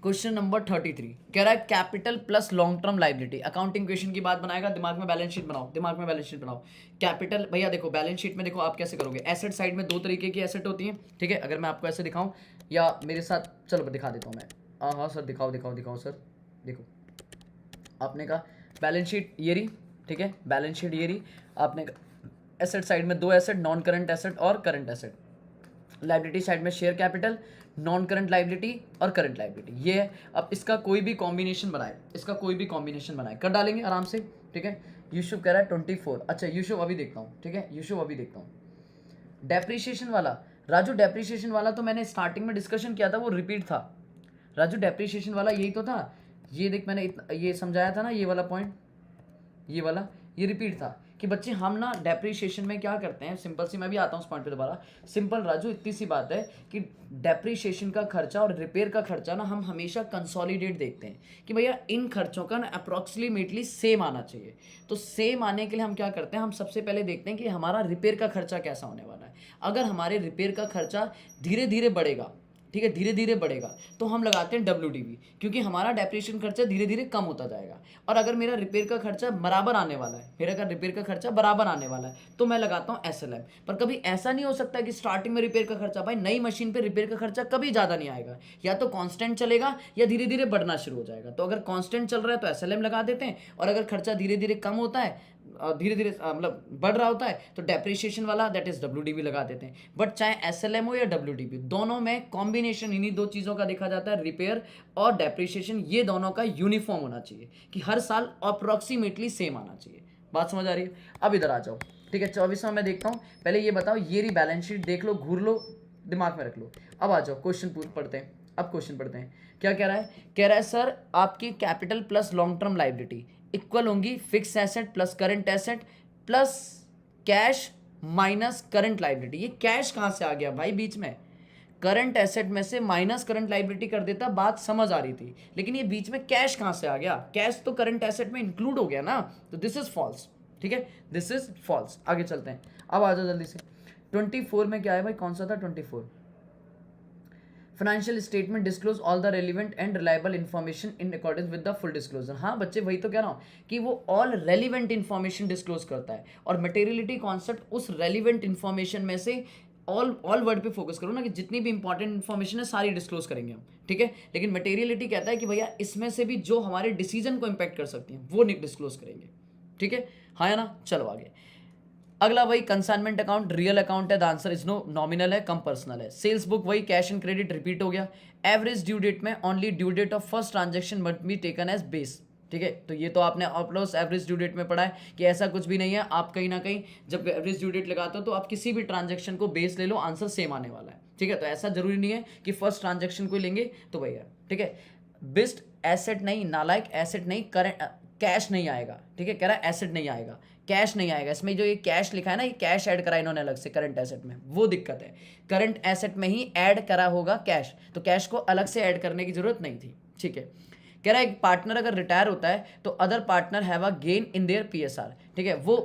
क्वेश्चन नंबर 33 कह रहा है capital plus long term liability. Accounting question की बात बनाएगा, दिमाग में बैलेंस शीट बनाओ, दिमाग में बैलेंस शीट बनाओ। कैपिटल भैया देखो बैलेंस शीट में देखो आप कैसे करोगे, एसेट साइड में दो तरीके की एसेट होती है। ठीक है, अगर मैं आपको ऐसे दिखाऊं या मेरे साथ चलो दिखा देता हूँ मैं। हाँ सर दिखाओ दिखाओ दिखाओ सर। देखो आपने कहा बैलेंस शीट ये रही, ठीक है, बैलेंस शीट ये रही। आपने एसेट साइड में दो एसेट, नॉन करंट एसेट और करंट एसेट। लाइबिलिटी साइड में share capital, non current liability और करंट लाइबिलिटी, ये है। अब इसका कोई भी कॉम्बिनेशन बनाए, इसका कोई भी कॉम्बिनेशन बनाए, कर डालेंगे आराम से। ठीक है, यूसुफ कह रहा है 24। अच्छा यूसुफ अभी देखता हूँ, ठीक है यूसुफ अभी देखता हूँ। डेप्रीशिएशन वाला राजू, डेप्रीशिएशन वाला तो मैंने स्टार्टिंग में डिस्कशन किया था, वो रिपीट था राजू। डेप्रीशिएशन वाला यही तो था, ये देख मैंने ये समझाया था ना, ये वाला पॉइंट, ये वाला ये रिपीट था कि बच्चे हम ना डेप्रीशिएशन में क्या करते हैं। सिंपल सी, मैं भी आता हूँ उस पॉइंट पे दोबारा। सिंपल राजू इतनी सी बात है कि डेप्रीशिएशन का खर्चा और रिपेयर का खर्चा ना हम हमेशा कंसोलिडेट देखते हैं कि भैया इन खर्चों का ना अप्रॉक्सीमेटली सेम आना चाहिए। तो सेम आने के लिए हम क्या करते हैं, हम सबसे पहले देखते हैं कि हमारा रिपेयर का खर्चा कैसा होने वाला है। अगर हमारे रिपेयर का खर्चा धीरे धीरे बढ़ेगा, ठीक है धीरे धीरे बढ़ेगा, तो हम लगाते हैं WDV, क्योंकि हमारा डेप्रिसिएशन खर्चा धीरे धीरे कम होता जाएगा। और अगर मेरा रिपेयर का खर्चा बराबर आने वाला है, मेरा अगर रिपेयर का खर्चा बराबर आने वाला है तो मैं लगाता हूँ SLM। पर कभी ऐसा नहीं हो सकता कि स्टार्टिंग में रिपेयर का खर्चा, भाई नई मशीन पे रिपेयर का खर्चा कभी ज़्यादा नहीं आएगा, या तो कांस्टेंट चलेगा या धीरे धीरे बढ़ना शुरू हो जाएगा। तो अगर कांस्टेंट चल रहा है तो SLM लगा देते हैं, और अगर खर्चा धीरे धीरे कम होता है, धीरे धीरे मतलब बढ़ रहा होता है, तो डेप्रिसिएशन वाला दैट इज WDV लगा देते हैं। बट चाहे SLM हो या WDV, दोनों में कॉम्बिनेशन इन्हीं दो चीज़ों का देखा जाता है, रिपेयर और डेप्रिसिएशन, ये दोनों का यूनिफॉर्म होना चाहिए कि हर साल अप्रॉक्सीमेटली सेम आना चाहिए। बात समझ आ रही है? अब इधर आ जाओ, ठीक है 24वां मैं देखता हूँ। पहले ये बताओ, ये रही बैलेंस शीट, देख लो, घूर लो, दिमाग में रख लो। अब आ जाओ क्वेश्चन पढ़ते हैं। अब क्वेश्चन पढ़ते हैं, क्या कह रहा है? कह रहा है सर आपकी capital plus long term liability equal होंगी fix asset plus current asset plus cash minus current liability. ये कैश कहाँ से आ गया भाई बीच में? करंट एसेट में से माइनस करंट लाइबिलिटी कर देता, बात समझ आ रही थी, लेकिन ये बीच में कैश कहाँ से आ गया? कैश तो करंट एसेट में इंक्लूड हो गया ना, तो दिस इज फॉल्स। ठीक है, दिस इज फॉल्स। आगे चलते हैं, अब आ जाओ जल्दी से। 24 में क्या है भाई, कौन सा था 24? Financial statement disclose all the relevant and reliable information in accordance with the full disclosure. हाँ बच्चे वही तो कह रहा हूँ कि वो ऑल रेलिवेंट इन्फॉर्मेशन डिस्क्लोज करता है, और मटेरियलिटी कॉन्सेप्ट उस रेलिवेंट इन्फॉर्मेशन में से ऑल वर्ड पे फोकस करो ना, कि जितनी भी इंपॉर्टेंट इन्फॉर्मेशन है सारी डिस्क्लोज करेंगे हम। ठीक है, लेकिन मटेरियलिटी कहता है कि भैया इसमें से भी जो हमारे डिसीजन को इम्पैक्ट कर सकती हैं वो डिस्क्लोज करेंगे। ठीक है, हाँ या ना? चलो आगे। अगला वही कंसाइनमेंट अकाउंट रियल अकाउंट है, the answer is no, nominal है कम पर्सनल है। सेल्स बुक वही कैश एंड क्रेडिट रिपीट हो गया। एवरेज ड्यू डेट में only due date of first transaction must be taken as base. ठीक है, तो ये तो आपने ऑप्लोस एवरेज ड्यू डेट में पढ़ा है कि ऐसा कुछ भी नहीं है। आप कहीं ना कहीं जब एवरेज ड्यू डेट लगाते हो तो आप किसी भी ट्रांजेक्शन को बेस ले लो, आंसर सेम आने वाला है। ठीक है, तो ऐसा जरूरी नहीं है कि फर्स्ट ट्रांजेक्शन को लेंगे तो भैया। ठीक है, बेस्ट एसेट नहीं, नालायक एसेट नहीं, करंट कैश नहीं आएगा। ठीक है, कह रहा है एसेट नहीं आएगा, कैश नहीं आएगा। इसमें जो ये कैश लिखा है ना, ये कैश ऐड करा इन्होंने अलग से करंट एसेट में, वो दिक्कत है। करंट एसेट में ही ऐड करा होगा कैश, तो कैश को अलग से ऐड करने की जरूरत नहीं थी। ठीक है, कह रहा है एक पार्टनर अगर रिटायर होता है तो other partner have a gain in their PSR। ठीक है, वो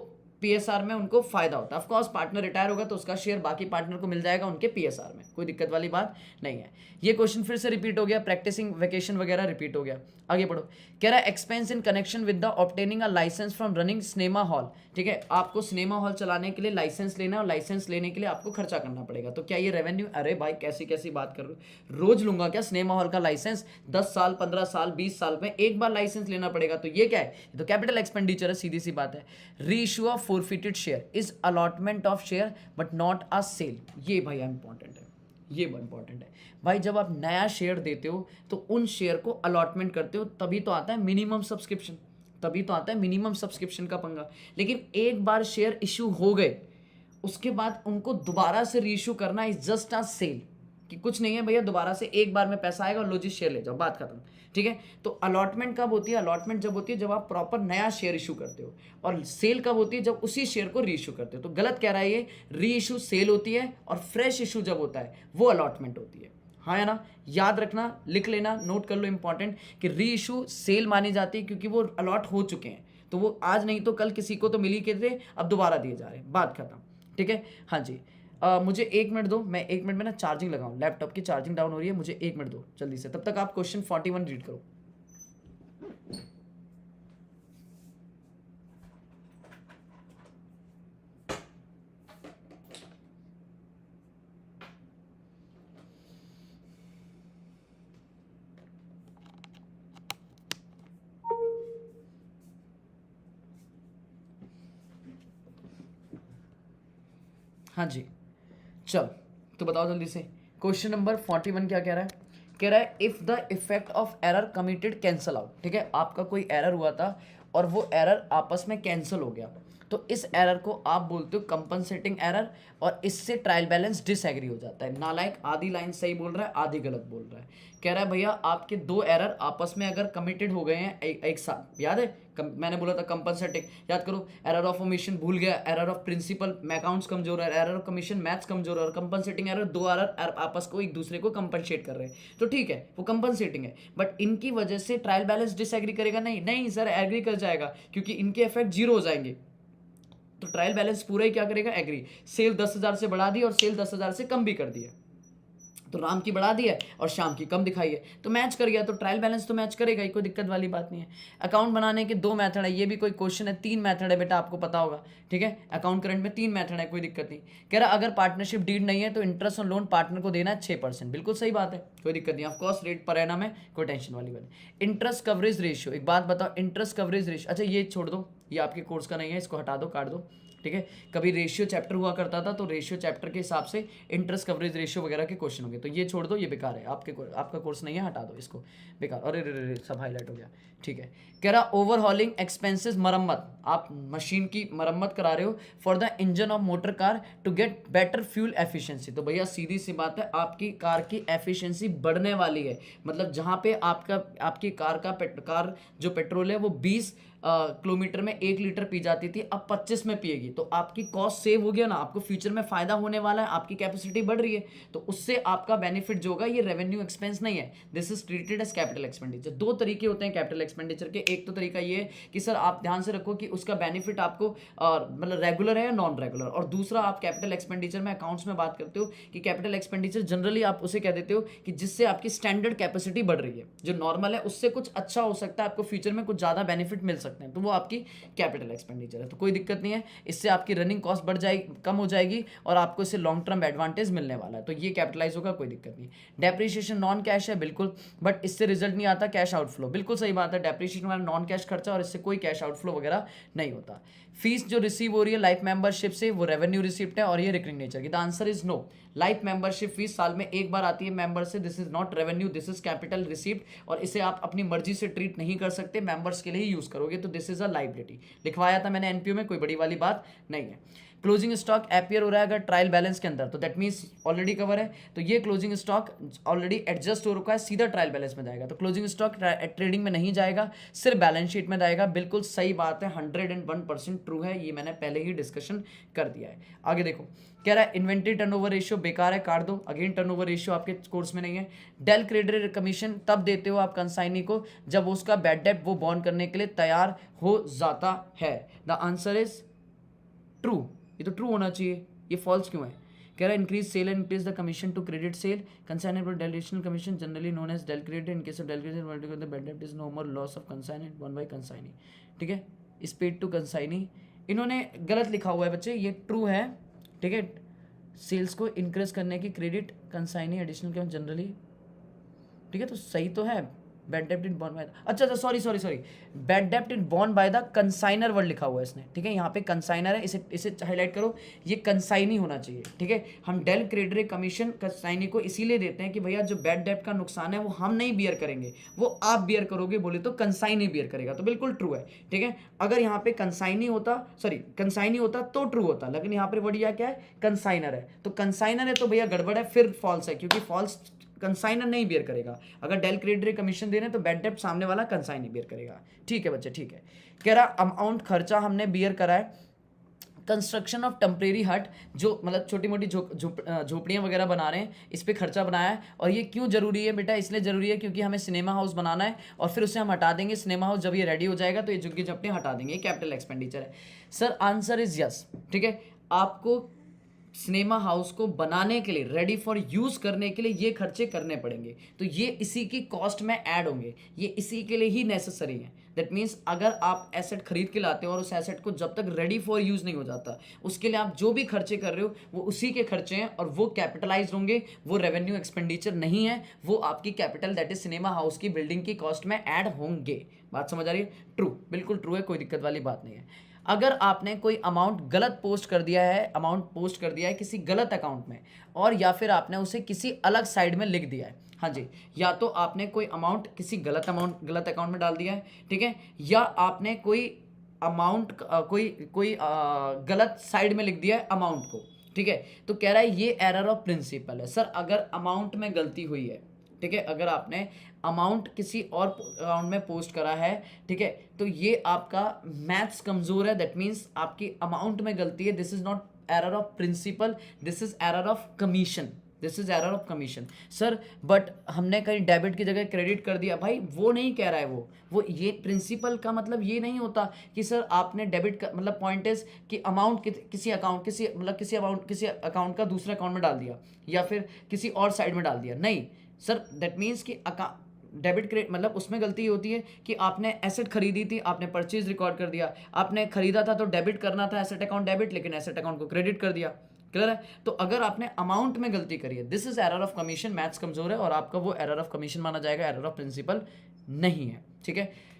PSR में उनको फायदा होता है। ऑफकोर्स पार्टनर रिटायर होगा तो उसका शेयर बाकी पार्टनर को मिल जाएगा उनके PSR में, कोई दिक्कत वाली बात नहीं है। ये क्वेश्चन फिर से रिपीट हो गया, प्रैक्टिसिंग वेकेशन वगैरह रिपीट हो गया। आगे बढ़ो, कह रहा है expense in connection with the obtaining a licence from running cinema hall. ठीक है, आपको सिनेमा हॉल चलाने के लिए लाइसेंस लेना है, और लाइसेंस लेने के लिए आपको खर्चा करना पड़ेगा। तो क्या ये रेवेन्यू? अरे भाई कैसी कैसी बात कर रहे हो, रोज लूंगा क्या सिनेमा हॉल का लाइसेंस? 10 साल 15 साल 20 साल में एक बार लाइसेंस लेना पड़ेगा, तो ये क्या है? ये तो कैपिटल एक्सपेंडिचर है, सीधी सी बात है। Reissue of forfeited share is allotment of share but not a sale. ये भैया इंपॉर्टेंट है, ये बहुत इंपॉर्टेंट है भाई। जब आप नया शेयर देते हो तो उन शेयर को अलॉटमेंट करते हो, तभी तो आता है मिनिमम सब्सक्रिप्शन, तभी तो आता है मिनिमम सब्सक्रिप्शन का पंगा। लेकिन एक बार शेयर इश्यू हो गए उसके बाद उनको दोबारा से रीइश्यू करना इज जस्ट अ सेल, कि कुछ नहीं है भैया, दोबारा से एक बार में पैसा आएगा और लो जी शेयर ले जाओ, बात खत्म। ठीक है, तो अलॉटमेंट कब होती है? अलॉटमेंट जब होती है जब आप प्रॉपर नया शेयर इशू करते हो, और सेल कब होती है? जब उसी शेयर को री इशू करते हो। तो गलत कह रहा है ये, री इशू सेल होती है और फ्रेश इशू जब होता है वो अलॉटमेंट होती है। हाँ या ना, याद रखना, लिख लेना, नोट कर लो इंपॉर्टेंट कि री इशू सेल मानी जाती है क्योंकि वो अलॉट हो चुके हैं, तो वो आज नहीं तो कल किसी को तो मिल ही के थे, अब दोबारा दिए जा रहे हैं, बात खत्म। ठीक है, हाँ जी। मुझे 1 मिनट दो, मैं 1 मिनट में ना चार्जिंग लगाऊं, लैपटॉप की चार्जिंग डाउन हो रही है, मुझे 1 मिनट दो जल्दी से, तब तक आप क्वेश्चन 41 रीड करो। हाँ जी, चल तो बताओ जल्दी से, क्वेश्चन नंबर 41 क्या कह रहा है? कह रहा है if the effect of error committed cancel out. ठीक है, आपका कोई एरर हुआ था और वो एरर आपस में कैंसिल हो गया, तो इस एरर को आप बोलते हो कंपनसेटिंग एरर, और इससे ट्रायल बैलेंस डिसएग्री हो जाता है। नालायक आधी लाइन सही बोल रहा है, आधी गलत बोल रहा है। कह रहा है भैया आपके दो एरर आपस में अगर कमिटेड हो गए हैं एक साथ, याद है मैंने बोला था कंपनसेटिंग, याद करो, एरर ऑफ ओमिशन भूल गया, एरर ऑफ प्रिंसिपल अकाउंट्स कमजोर है, एरर ऑफ कमीशन मैथ्स कमजोर है, और कंपनसेटिंग एरर दो एरर आपस को एक दूसरे को कंपनसेट कर रहे हैं, तो ठीक है वो कंपनसेटिंग है, बट इनकी वजह से ट्रायल बैलेंस डिसएग्री करेगा? नहीं नहीं सर, एग्री कर जाएगा, क्योंकि इनके इफेक्ट जीरो हो जाएंगे, तो ट्रायल बैलेंस पूरा ही क्या करेगा? एग्री। सेल 10,000 से बढ़ा दी और सेल 10,000 से कम भी कर दिया, तो राम की बढ़ा दी है और शाम की कम दिखाई है, तो मैच कर गया, तो ट्रायल बैलेंस तो मैच करेगा ही, कोई दिक्कत वाली बात नहीं है। अकाउंट बनाने के 2 मेथड है, ये भी कोई क्वेश्चन है, 3 मेथड है बेटा, आपको पता होगा। ठीक है, अकाउंट करंट में 3 मेथड है, कोई दिक्कत नहीं। कह रहा अगर पार्टनरशिप डीड नहीं है तो इंटरेस्ट ऑन लोन पार्टनर को देना है 6%, बिल्कुल सही बात है, कोई दिक्कत नहीं। ऑफकोर्स रेट पर एनम है, कोई टेंशन वाली बात नहीं। इंटरेस्ट कवरेज रेशियो, एक बात बताओ, इंटरेस्ट कवरेज रेशियो, अच्छा ये छोड़ दो, ये आपके कोर्स का नहीं है, इसको हटा दो, काट दो। ठीक है, कभी रेशियो चैप्टर हुआ करता था, तो रेशियो चैप्टर के हिसाब से इंटरेस्ट कवरेज रेशियो वगैरह के क्वेश्चन होंगे, तो ये छोड़ दो, ये बेकार है, आपका कोर्स नहीं है, हटा दो इसको, बेकार। अरे रे सब हाईलाइट हो गया। ठीक है, कह रहा ओवरहॉलिंग एक्सपेंसेस, मरम्मत, आप मशीन की मरम्मत करा रहे हो for the engine of motor car to get better fuel efficiency, तो भैया सीधी सी बात है, आपकी कार की एफिशिएंसी बढ़ने वाली है, मतलब जहाँ पे आपकी कार जो पेट्रोल है वो 20 किलोमीटर में 1 लीटर पी जाती थी, अब 25 में पिएगी, तो आपकी कॉस्ट सेव हो गया ना, आपको फ्यूचर में फायदा होने वाला है, आपकी कैपेसिटी बढ़ रही है, तो उससे आपका बेनिफिट जो होगा ये रेवेन्यू एक्सपेंस नहीं है, this is treated as capital expenditure. 2 तरीके होते हैं कैपिटल एक्सपेंडिचर के, एक तो तरीका ये है कि सर आप ध्यान से रखो कि उसका बेनिफिट आपको मतलब रेगुलर है या नॉन रेगुलर, और दूसरा आप कैपिटल एक्सपेंडिचर में अकाउंट्स में बात करते हो कि कैपिटल एक्सपेंडिचर जनरली आप उसे कह देते हो कि जिससे आपकी स्टैंडर्ड कैपेसिटी बढ़ रही है, जो नॉर्मल है उससे कुछ अच्छा हो सकता है, आपको फ्यूचर में कुछ ज़्यादा बेनिफिट मिल सकते हैं, तो वो आपकी कैपिटल एक्सपेंडिचर है, तो कोई दिक्कत नहीं है, इससे आपकी रनिंग कॉस्ट बढ़ जाएगी, कम हो जाएगी, और आपको इससे लॉन्ग टर्म एडवांटेज मिलने वाला है, तो ये कैपिटलाइज होगा, कोई दिक्कत नहीं। डेप्रिसिएशन नॉन कैश है बिल्कुल, बट इससे रिजल्ट नहीं आता कैश आउटफ्लो, बिल्कुल सही बात है, डेप्रिसिएशन वाला नॉन कैश खर्चा और इससे कोई कैश आउटफ्लो वगैरह नहीं होता। फीस जो रिसीव हो रही है लाइफ मेंबरशिप से, वो रेवेन्यू रिसिप्ट है और ये रिकरिंग नेचर की, the answer is no. Life membership fees साल में एक बार आती है मेंबर से, this is not revenue, this is capital receipt, और इसे आप अपनी मर्जी से ट्रीट नहीं कर सकते, मेंबर्स के लिए ही यूज करोगे, तो दिस इज अ लाइबिलिटी। लिखवाया था मैंने एनपीओ में, कोई बड़ी वाली बात नहीं है। क्लोजिंग स्टॉक अपीयर हो रहा है अगर ट्रायल बैलेंस के अंदर, तो दैट मीन्स ऑलरेडी कवर है, तो ये क्लोजिंग स्टॉक ऑलरेडी एडजस्ट हो रखा है, सीधा ट्रायल बैलेंस में जाएगा, तो क्लोजिंग स्टॉक ट्रेडिंग में नहीं जाएगा, सिर्फ बैलेंस शीट में जाएगा, बिल्कुल सही बात है, 101% ट्रू है, ये मैंने पहले ही डिस्कशन कर दिया है। आगे देखो, कह रहा है इन्वेंट्री टर्नओवर रेशियो बेकार है, काट दो, अगेन टर्नओवर रेशियो आपके कोर्स में नहीं है। डेल क्रेडिटर कमीशन तब देते हो आप कंसाइनी को जब उसका बैड डेट वो बॉन्ड करने के लिए तैयार हो जाता है, द आंसर इज ट्रू, ये तो ट्रू होना चाहिए, ये फॉल्स क्यों है? कह रहा है increase sale and increase the commission to credit sale, consignable additional commission generally known as del credit, in case of del credit the bad debt is no more loss of consignment one by consignee. ठीक है, इस paid to consignee इन्होंने गलत लिखा हुआ है बच्चे, ये ट्रू है। ठीक है, सेल्स को इंक्रीज करने की क्रेडिट कंसाइनी एडिशनल के जनरली, ठीक है, तो सही तो है, बैड डेप्ट इन बॉन्ड बाय द, अच्छा सॉरी, बैड डेप्ट in bond by the consignor word लिखा हुआ है इसने। ठीक है, यहाँ पे कंसाइनर है, इसे हाईलाइट करो, ये कंसाइनी होना चाहिए। ठीक है, हम डेल क्रेडिटर कमीशन कंसाइनी को इसीलिए देते हैं कि भैया जो बैड डेप्ट का नुकसान है वो हम नहीं बियर करेंगे, वो आप बियर करोगे, बोले तो कंसाइनी बियर करेगा, तो बिल्कुल ट्रू है। ठीक है, अगर यहाँ पे कंसाइनी होता तो ट्रू होता, लेकिन यहाँ पे वर्ड क्या है, कंसाइनर है, तो कंसाइनर है तो भैया गड़बड़ है, फिर फॉल्स है, क्योंकि फॉल्स कंसाइनर नहीं बियर करेगा, अगर डेल क्रेडिटर कमीशन दे रहे हैं तो बैड डेप्ट सामने वाला कंसाइनर बियर करेगा। ठीक है बच्चे, ठीक है। कह रहा अमाउंट खर्चा हमने बियर करा है कंस्ट्रक्शन ऑफ टेम्परेरी हट, जो मतलब छोटी मोटी झोपड़ियाँ वगैरह बना रहे हैं, इस पर खर्चा बनाया है। और ये क्यों जरूरी है बेटा? इसलिए जरूरी है क्योंकि हमें सिनेमा हाउस बनाना है और फिर उसे हम हटा देंगे। सिनेमा हाउस जब ये रेडी हो जाएगा तो ये झुग्गी झोपड़ियाँ हटा देंगे। ये कैपिटल एक्सपेंडिचर है सर। Answer is yes. ठीक है, आपको सिनेमा हाउस को बनाने के लिए, रेडी फॉर यूज करने के लिए ये खर्चे करने पड़ेंगे, तो ये इसी की कॉस्ट में ऐड होंगे, ये इसी के लिए ही नेसेसरी है। दैट मीन्स अगर आप एसेट खरीद के लाते हो और उस एसेट को जब तक रेडी फॉर यूज नहीं हो जाता, उसके लिए आप जो भी खर्चे कर रहे हो वो उसी के खर्चे हैं और वो कैपिटलाइज होंगे, वो रेवेन्यू एक्सपेंडिचर नहीं है, वो आपकी capital that is cinema house की बिल्डिंग की कॉस्ट में ऐड होंगे। बात समझ आ रही है? ट्रू, बिल्कुल ट्रू है, कोई दिक्कत वाली बात नहीं है। अगर आपने कोई अमाउंट गलत पोस्ट कर दिया है, अमाउंट पोस्ट कर दिया है किसी गलत अकाउंट में, और या फिर आपने उसे किसी अलग साइड में लिख दिया है, हाँ जी, या तो आपने कोई अमाउंट किसी गलत अकाउंट में डाल दिया है, ठीक है, या आपने कोई अमाउंट कोई गलत साइड में लिख दिया है अमाउंट को, ठीक है, तो कह रहा है ये एरर ऑफ प्रिंसिपल है। सर अगर अमाउंट में गलती हुई है, ठीक है, अगर आपने अमाउंट किसी और अकाउंट में पोस्ट करा है, ठीक है, तो ये आपका मैथ्स कमजोर है, दैट मीन्स आपकी अमाउंट में गलती है। This is not error of principle, this is error of commission, this is error of commission. Sir but हमने कहीं डेबिट की जगह क्रेडिट कर दिया, भाई वो नहीं कह रहा है वो ये प्रिंसिपल का मतलब ये नहीं होता कि सर आपने डेबिट का मतलब पॉइंट इज कि अमाउंट किसी अकाउंट का दूसरे अकाउंट में डाल दिया या फिर किसी और साइड में डाल दिया, नहीं सर, दैट मीन्स कि डेबिट क्रेडिट मतलब उसमें गलती होती है कि आपने एसेट खरीदी थी, आपने परचेज रिकॉर्ड कर दिया, आपने खरीदा था तो डेबिट करना था, एसेट अकाउंट डेबिट, लेकिन एसेट अकाउंट को क्रेडिट कर दिया। क्लियर है? तो अगर आपने अमाउंट में गलती करी है, this is error of commission, maths कमजोर है और आपका वो एरर ऑफ कमीशन माना जाएगा, एरर ऑफ प्रिंसिपल नहीं है। ठीक है,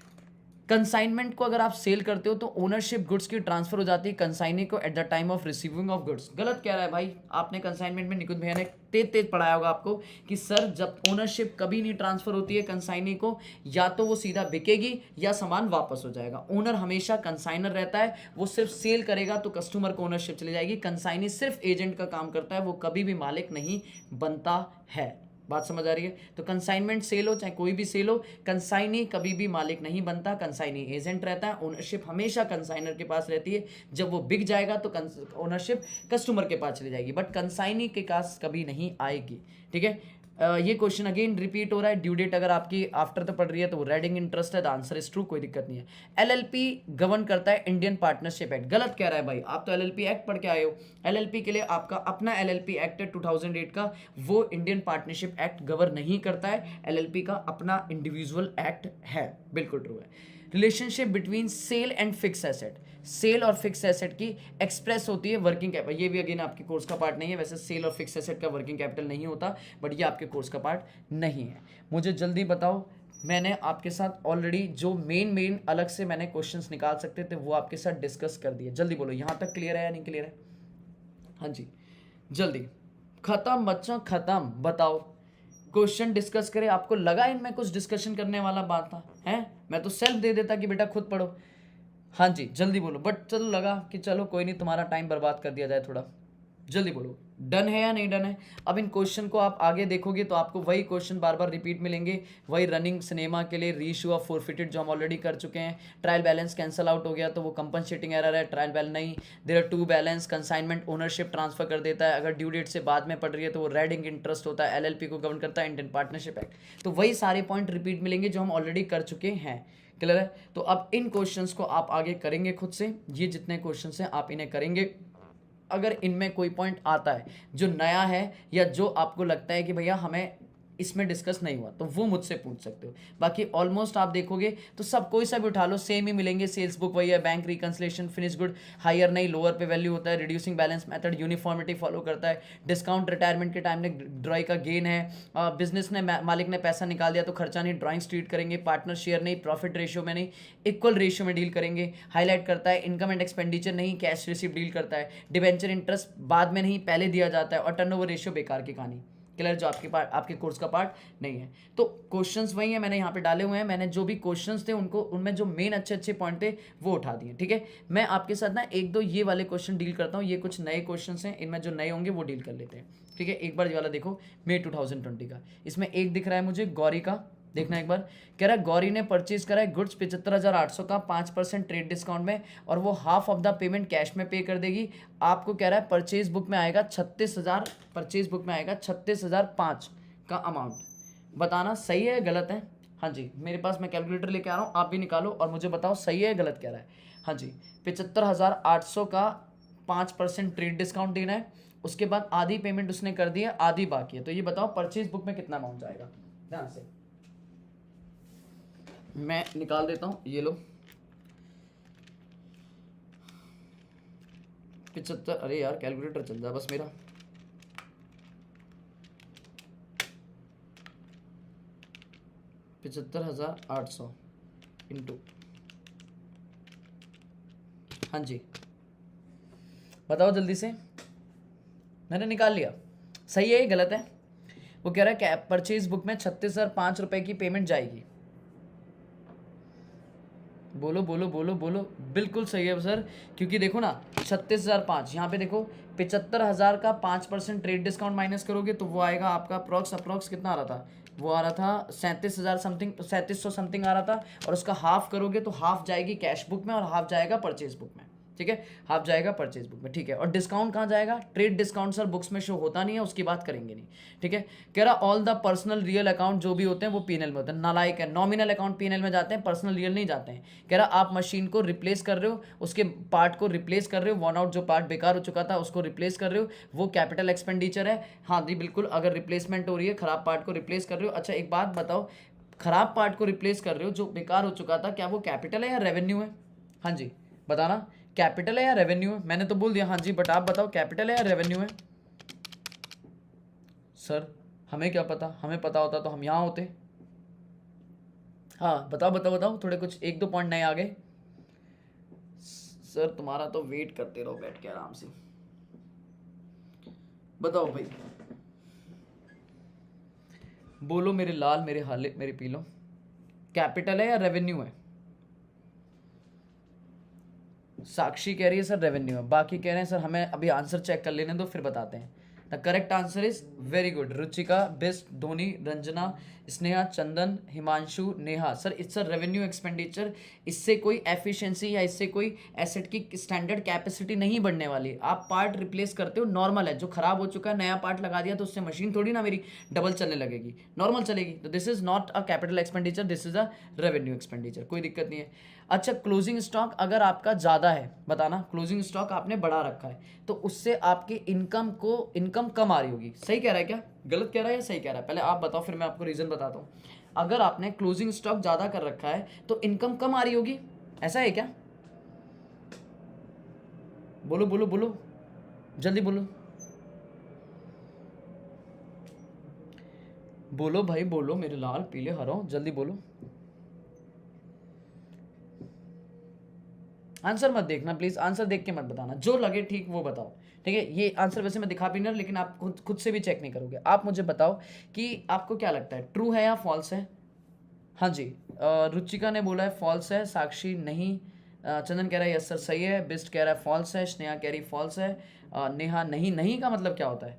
कंसाइनमेंट को अगर आप सेल करते हो तो ओनरशिप गुड्स की ट्रांसफर हो जाती है कंसाइनी को at the time of receiving of goods. गलत कह रहा है भाई, आपने कंसाइनमेंट में निकुंज भैया ने तेज पढ़ाया होगा आपको कि सर जब ओनरशिप कभी नहीं ट्रांसफर होती है कंसाइनी को, या तो वो सीधा बिकेगी या सामान वापस हो जाएगा। ओनर हमेशा कंसाइनर रहता है, वो सिर्फ सेल करेगा तो कस्टमर को ओनरशिप चली जाएगी। कंसाइनी सिर्फ एजेंट का काम करता है, वो कभी भी मालिक नहीं बनता है। बात समझ आ रही है? तो कंसाइनमेंट सेल हो चाहे कोई भी सेल हो, कंसाइनी कभी भी मालिक नहीं बनता, कंसाइनी एजेंट रहता है। ओनरशिप हमेशा कंसाइनर के पास रहती है, जब वो बिक जाएगा तो ओनरशिप कस्टमर के पास चली जाएगी, बट कंसाइनी के पास कभी नहीं आएगी। ठीक है, ये क्वेश्चन अगेन रिपीट हो रहा है। ड्यू डेट अगर आपकी आफ्टर तो पढ़ रही है तो वो रेडिंग इंटरेस्ट है, द आंसर इज ट्रू, कोई दिक्कत नहीं है। एलएलपी गवर्न करता है इंडियन पार्टनरशिप एक्ट। गलत कह रहा है भाई, आप तो एलएलपी एक्ट पढ़ के आए हो। एलएलपी के लिए आपका अपना एलएलपी एक्ट है 2008 का, वो इंडियन पार्टनरशिप एक्ट गवर्न नहीं करता है। एलएलपी का अपना इंडिविजुअल एक्ट है, बिल्कुल ट्रू है। Relationship between sale and fix asset, sale और फिक्स एसेट की एक्सप्रेस होती है वर्किंग कैपिटल। ये भी अगेन आपके कोर्स का पार्ट नहीं है, वैसे सेल और फिक्स एसेट का वर्किंग कैपिटल नहीं होता, बट ये आपके कोर्स का पार्ट नहीं है। मुझे जल्दी बताओ, मैंने आपके साथ ऑलरेडी जो मेन अलग से मैंने क्वेश्चंस निकाल सकते थे वो आपके साथ डिस्कस कर दिए। जल्दी बोलो, यहाँ तक क्लियर है या नहीं क्लियर है? हाँ जी जल्दी। खत्म बच्चों खत्म, बताओ क्वेश्चन डिस्कस करें। आपको लगा इनमें कुछ डिस्कशन करने वाला बात था है? मैं तो सेल्फ दे देता कि बेटा खुद पढ़ो। हाँ जी जल्दी बोलो, बट चलो लगा कि चलो कोई नहीं, तुम्हारा टाइम बर्बाद कर दिया जाए थोड़ा। जल्दी बोलो, डन है या नहीं डन है? अब इन क्वेश्चन को आप आगे देखोगे तो आपको वही क्वेश्चन बार बार रिपीट मिलेंगे, वही रनिंग सिनेमा के लिए रीइश्यू ऑफ फोरफिटेड जो हम ऑलरेडी कर चुके हैं। ट्रायल बैलेंस कैंसल आउट हो गया तो वो कंपनसेटिंग एरर है, ट्रायल बैलेंस नहीं। There are two balance, consignment ownership transfer कर देता है, अगर ड्यू डेट से बाद में पड़ रही है तो वो रेडिंग इंटरेस्ट होता है। एलएलपी को गवर्न करता है इंडियन पार्टनरशिप एक्ट। तो वही सारे पॉइंट रिपीट मिलेंगे जो हम ऑलरेडी कर चुके हैं। क्लियर है? तो अब इन क्वेश्चंस को आप आगे करेंगे खुद से, ये जितने क्वेश्चंस हैं आप इन्हें करेंगे। अगर इनमें कोई पॉइंट आता है जो नया है या जो आपको लगता है कि भैया हमें इसमें डिस्कस नहीं हुआ तो वो मुझसे पूछ सकते हो। बाकी ऑलमोस्ट आप देखोगे तो सब कोई सा भी उठा लो सेम ही मिलेंगे। सेल्स बुक वही है, bank reconciliation, finish good higher नहीं लोअर पे वैल्यू होता है, reducing balance method uniformity follow करता है, डिस्काउंट रिटायरमेंट के टाइम में ड्रॉई का गेन है, बिजनेस ने मालिक ने पैसा निकाल दिया तो खर्चा नहीं, ड्रॉइंग ट्रीट करेंगे, पार्टनर शेयर नहीं, प्रॉफिट रेशियो में नहीं, इक्वल रेशियो में डील करेंगे। हाईलाइट करता है इनकम एंड एक्सपेंडिचर नहीं, कैश रिसीव डील करता है, डिबेंचर इंटरेस्ट बाद में नहीं पहले दिया जाता है, और टर्नओवर रेशियो बेकार की कहानी। क्लियर? जो आपके कोर्स का पार्ट नहीं है। तो क्वेश्चंस वही है, मैंने यहाँ पे डाले हुए हैं। मैंने जो भी क्वेश्चंस थे उनको उनमें जो मेन अच्छे पॉइंट थे वो उठा दिए। ठीक है, मैं आपके साथ ना एक दो ये वाले क्वेश्चन डील करता हूँ। ये कुछ नए क्वेश्चंस हैं, इनमें जो नए होंगे वो डील कर लेते हैं। ठीक है, एक बार ये वाला देखो, मई 2020 का। इसमें एक दिख रहा है मुझे गौरी का, देखना एक बार। कह रहा है गौरी ने परचेज करा है गुड्स 75,800 का 5% ट्रेड डिस्काउंट में, और वो half of the payment cash में पे कर देगी। आपको कह रहा है परचेज बुक में आएगा 36,000, परचेज बुक में आएगा 36,005 का अमाउंट। बताना सही है गलत है। हाँ जी, मेरे पास मैं कैलकुलेटर लेके आ रहा हूँ, आप भी निकालो और मुझे बताओ सही है गलत कह रहा है। हाँ जी, 75,800 का 5% ट्रेड डिस्काउंट देना है, उसके बाद आधी पेमेंट उसने कर दी है, आधी बाकी है। तो ये बताओ परचेज बुक में कितना अमाउंट जाएगा। ध्यान से मैं निकाल देता हूँ, ये लो 75, अरे यार कैलकुलेटर चल जाए बस मेरा। 75,800 इंटू, हाँ जी बताओ जल्दी से। मैंने निकाल लिया, सही है गलत है। वो कह रहा है कैब परचेज बुक में 36,005 रुपए की पेमेंट जाएगी। बोलो बोलो बोलो बोलो, बिल्कुल सही है सर, क्योंकि देखो ना 36,005, यहाँ पे देखो 75,000 का 5% ट्रेड डिस्काउंट माइनस करोगे तो वो आएगा आपका अप्रॉक्स कितना आ रहा था, वो आ रहा था 37,000 समथिंग, 3700 समथिंग आ रहा था, और उसका हाफ करोगे तो हाफ जाएगी कैश बुक में और हाफ जाएगा परचेज बुक में। ठीक है, हाफ जाएगा परचेज बुक में। ठीक है, और डिस्काउंट कहाँ जाएगा, ट्रेड डिस्काउंट सर बुक्स में शो होता नहीं है, उसकी बात करेंगे नहीं। ठीक है, कह रहा all the personal real account जो भी होते हैं वो पीएनएल में होते हैं। नालायक है, नॉमिनल अकाउंट पीएनएल में जाते हैं, पर्सनल रियल नहीं जाते हैं। कह रहा आप मशीन को रिप्लेस कर रहे हो, उसके पार्ट को रिप्लेस कर रहे हो, वन आउट जो पार्ट बेकार हो चुका था उसको रिप्लेस कर रहे हो, वो कैपिटल एक्सपेंडिचर है। हाँ जी बिल्कुल, अगर रिप्लेसमेंट हो रही है, खराब पार्ट को रिप्लेस कर रहे हो। अच्छा एक बात बताओ, खराब पार्ट को रिप्लेस कर रहे हो जो बेकार हो चुका था, क्या वो कैपिटल है या रेवेन्यू है? हाँ जी बताना, कैपिटल है या रेवेन्यू है? मैंने तो बोल दिया हाँ जी, बट आप बताओ कैपिटल है या रेवेन्यू है? सर हमें क्या पता, हमें पता होता तो हम यहाँ होते। हाँ बताओ बताओ बताओ, थोड़े कुछ एक दो पॉइंट नए आ गए। सर तुम्हारा तो वेट करते रहो बैठ के आराम से। बताओ भाई, बोलो मेरे लाल, मेरे हाले, मेरे पीलो, कैपिटल है या रेवेन्यू है? साक्षी कह रही है सर रेवेन्यू है, बाकी कह रहे हैं सर हमें अभी आंसर चेक कर लेने दो फिर बताते हैं। The correct answer is very good, Ruchika, best, Dhoni, Ranjana, Sneha, Chandan, Himanshu, Neha. Sir it's a revenue expenditure, इससे कोई एफिशिएंसी या इससे कोई एसेट की स्टैंडर्ड कैपेसिटी नहीं बढ़ने वाली। आप पार्ट रिप्लेस करते हो, नॉर्मल है, जो खराब हो चुका है नया पार्ट लगा दिया तो उससे मशीन थोड़ी ना मेरी डबल चलने लगेगी, नॉर्मल चलेगी। तो this is not a capital expenditure, this is a revenue expenditure, कोई दिक्कत नहीं है। अच्छा क्लोजिंग स्टॉक अगर आपका ज़्यादा है, बताना क्लोजिंग स्टॉक आपने बढ़ा रखा है तो उससे आपकी इनकम कम आ रही होगी। सही कह रहा है क्या, गलत कह रहा है या सही कह रहा है? पहले आप बताओ फिर मैं आपको रीज़न बताता हूँ। अगर आपने क्लोजिंग स्टॉक ज़्यादा कर रखा है तो इनकम कम आ रही होगी, ऐसा है क्या? बोलो बोलो बोलो, जल्दी बोलो, बोलो भाई बोलो, मेरे लाल पीले हरो, जल्दी बोलो। आंसर मत देखना प्लीज, आंसर देख के मत बताना, जो लगे ठीक वो बताओ। ठीक है, ये आंसर वैसे मैं दिखा भी नहीं रहा, लेकिन आप खुद से भी चेक नहीं करोगे। आप मुझे बताओ कि आपको क्या लगता है, ट्रू है या फॉल्स है? हाँ जी, रुचिका ने बोला है फॉल्स है, साक्षी नहीं, चंदन कह रहा है यस सर सही है, बिस्ट कह रहा है फॉल्स है, स्नेहा कह रही फॉल्स है, नेहा नहीं, नहीं का मतलब क्या होता है,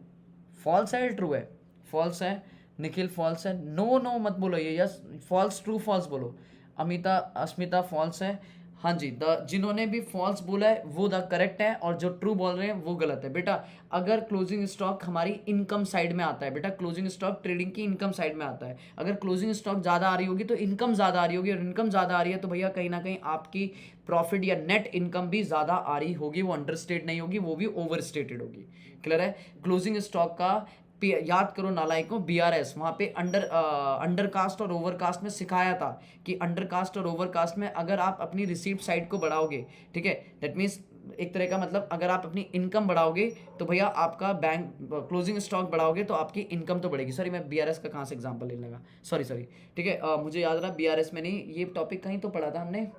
फॉल्स है या ट्रू है? फॉल्स है। निखिल फॉल्स है, नो नो मत बोलो ये, यस फॉल्स ट्रू फॉल्स बोलो। अमिता अस्मिता फॉल्स है। हाँ जी, द जिन्होंने भी फॉल्स बोला है वो द करेक्ट है, और जो ट्रू बोल रहे हैं वो गलत है। बेटा अगर क्लोजिंग स्टॉक हमारी इनकम साइड में आता है, बेटा क्लोजिंग स्टॉक ट्रेडिंग की इनकम साइड में आता है। अगर क्लोजिंग स्टॉक ज़्यादा आ रही होगी तो इनकम ज़्यादा आ रही होगी, और इनकम ज़्यादा आ रही है तो भैया कहीं ना कहीं आपकी प्रॉफिट या नेट इनकम भी ज़्यादा आ रही होगी, वो अंडरस्टेट नहीं होगी, वो भी ओवर स्टेटेड होगी। क्लियर है? क्लोजिंग स्टॉक का याद करो नालायकों, बीआरएस वहाँ पे अंडरकास्ट और ओवरकास्ट में सिखाया था कि अंडरकास्ट और ओवरकास्ट में अगर आप अपनी रिसीप्ट साइड को बढ़ाओगे, ठीक है, दैट मीन्स एक तरह का मतलब अगर आप अपनी इनकम बढ़ाओगे तो भैया आपका बैंक क्लोजिंग स्टॉक बढ़ाओगे तो आपकी इनकम तो बढ़ेगी। सॉरी मैं बीआरएस का कहाँ से एग्जांपल लेने लगा, सॉरी सॉरी। ठीक है, मुझे याद रहा बीआरएस में नहीं, ये टॉपिक कहीं तो पढ़ा था हमने।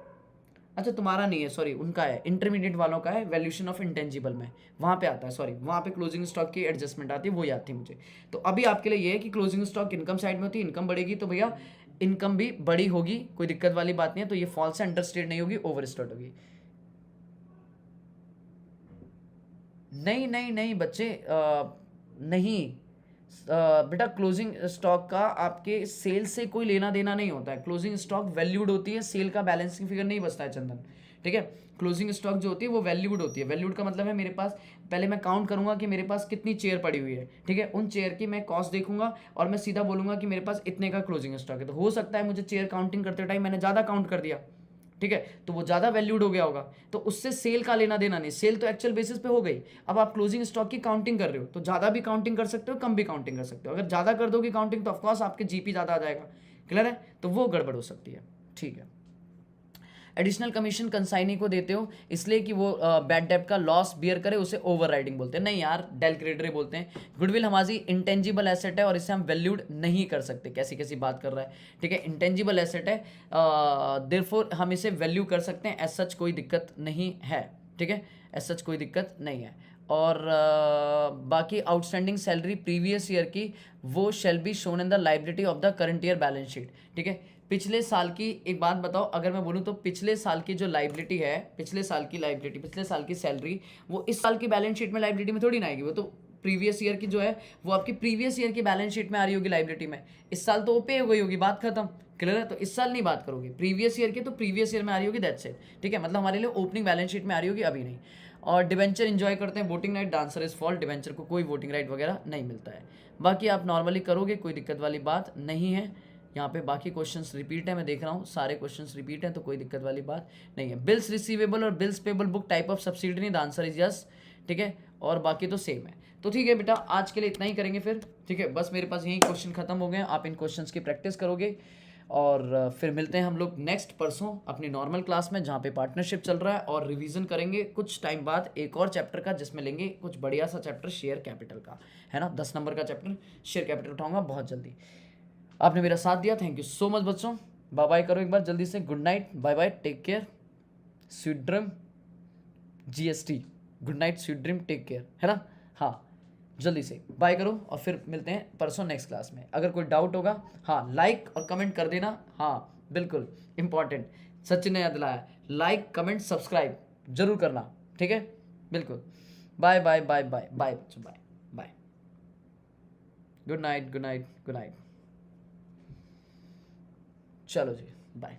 अच्छा तुम्हारा नहीं है, सॉरी उनका है, इंटरमीडिएट वालों का है, वैल्यूएशन ऑफ इंटेंजिबल में वहाँ पे आता है, सॉरी वहाँ पे क्लोजिंग स्टॉक की एडजस्टमेंट आती है, वो याद थी मुझे। तो अभी आपके लिए ये है कि क्लोजिंग स्टॉक इनकम साइड में होती है, इनकम बढ़ेगी तो भैया इनकम भी बड़ी होगी, कोई दिक्कत वाली बात नहीं है। तो ये फॉल्स है, अंडरस्टेट नहीं होगी, ओवर स्टेट होगी। नहीं नहीं नहीं बच्चे, नहीं बेटा क्लोजिंग स्टॉक का आपके सेल से कोई लेना देना नहीं होता है। क्लोजिंग स्टॉक वैल्यूड होती है, सेल का बैलेंसिंग फिगर नहीं बचता है चंदन, ठीक है। क्लोजिंग स्टॉक जो होती है वो वैल्यूड होती है। वैल्यूड का मतलब है मेरे पास पहले मैं काउंट करूंगा कि मेरे पास कितनी चेयर पड़ी हुई है, ठीक है। उन चेयर की मैं कॉस्ट देखूंगा और मैं सीधा बोलूंगा कि मेरे पास इतने का क्लोजिंग स्टॉक है। तो हो सकता है मुझे चेयर काउंटिंग करते टाइम मैंने ज़्यादा काउंट कर दिया, ठीक है, तो वो ज़्यादा वैल्यूड हो गया होगा, तो उससे सेल का लेना देना नहीं। सेल तो एक्चुअल बेसिस पे हो गई। अब आप क्लोजिंग स्टॉक की काउंटिंग कर रहे हो तो ज़्यादा भी काउंटिंग कर सकते हो, कम भी काउंटिंग कर सकते हो। अगर ज़्यादा कर दोगे काउंटिंग तो ऑफकोर्स आपके जीपी ज़्यादा आ जाएगा, क्लियर है, तो वो गड़बड़ हो सकती है, ठीक है। एडिशनल कमीशन कंसाइनी को देते हो इसलिए कि वो बैड डेब्ट का लॉस बियर करे, उसे ओवर राइडिंग बोलते हैं। नहीं यार, डेल क्रेडिटरी बोलते हैं। गुडविल हमारी इंटेंजिबल एसेट है और इसे हम वैल्यूड नहीं कर सकते। कैसी कैसी बात कर रहा है, ठीक है। इंटेंजिबल एसेट है, देयरफॉर हम इसे वैल्यू कर सकते हैं, एज सच कोई दिक्कत नहीं है, ठीक है, एज सच कोई दिक्कत नहीं है। और बाकी आउटस्टैंडिंग सैलरी प्रीवियस ईयर की वो shall be shown in the liability of the current year balance sheet, ठीक है। पिछले साल की एक बात बताओ, अगर मैं बोलूँ तो पिछले साल की जो लाइबिलिटी है, पिछले साल की लाइबिलिटी, पिछले साल की सैलरी वो इस साल की बैलेंस शीट में लाइबिलिटी में थोड़ी ना आएगी। वो तो प्रीवियस ईयर की जो है वो आपकी प्रीवियस ईयर की बैलेंस शीट में आ रही होगी लाइबिलिटी में। इस साल तो वो पे हो गई होगी, बात खत्म, क्लियर है। तो इस साल नहीं बात करोगे, प्रीवियस ईयर की तो प्रीवियस ईयर में आ रही होगी, दैट्स इट, ठीक है। मतलब हमारे लिए ओपनिंग बैलेंस शीट में आ रही होगी, अभी नहीं। और डिवेंचर एंजॉय करते हैं, voting right, dancer is fault, debenture को कोई वोटिंग राइट वगैरह नहीं मिलता है। बाकी आप नॉर्मली करोगे, कोई दिक्कत वाली बात नहीं है। यहाँ पे बाकी क्वेश्चंस रिपीट है, मैं देख रहा हूँ सारे क्वेश्चंस रिपीट हैं, तो कोई दिक्कत वाली बात नहीं है। बिल्स रिसीवेबल और bills payable book type of subsidy, the answer is yes, ठीक है। और बाकी तो सेम है। तो ठीक है बेटा, आज के लिए इतना ही करेंगे फिर, ठीक है। बस मेरे पास यही क्वेश्चन खत्म हो गए हैं, आप इन क्वेश्चंस की प्रैक्टिस करोगे और फिर मिलते हैं हम लोग नेक्स्ट परसों अपनी नॉर्मल क्लास में, जहाँ पे पार्टनरशिप चल रहा है, और रिवीजन करेंगे कुछ टाइम बाद एक और चैप्टर का, जिसमें लेंगे कुछ बढ़िया सा चैप्टर शेयर कैपिटल का, है ना। 10 नंबर का चैप्टर शेयर कैपिटल उठाऊंगा बहुत जल्दी। आपने मेरा साथ दिया, थैंक यू सो मच बच्चों। बाय बाय करो एक बार जल्दी से, good night, bye bye, take care, sweet dream, GST, good night, sweet dream, take care, है ना। हाँ, जल्दी से बाय करो और फिर मिलते हैं परसों नेक्स्ट क्लास में। अगर कोई डाउट होगा, हाँ, लाइक और कमेंट कर देना, हाँ बिल्कुल इंपॉर्टेंट, सचिन ने याद दिलाया, लाइक कमेंट सब्सक्राइब जरूर करना, ठीक है, बिल्कुल। Bye bye bye bye bye बच्चों, bye bye, good night good night good night, चलो जी, बाय।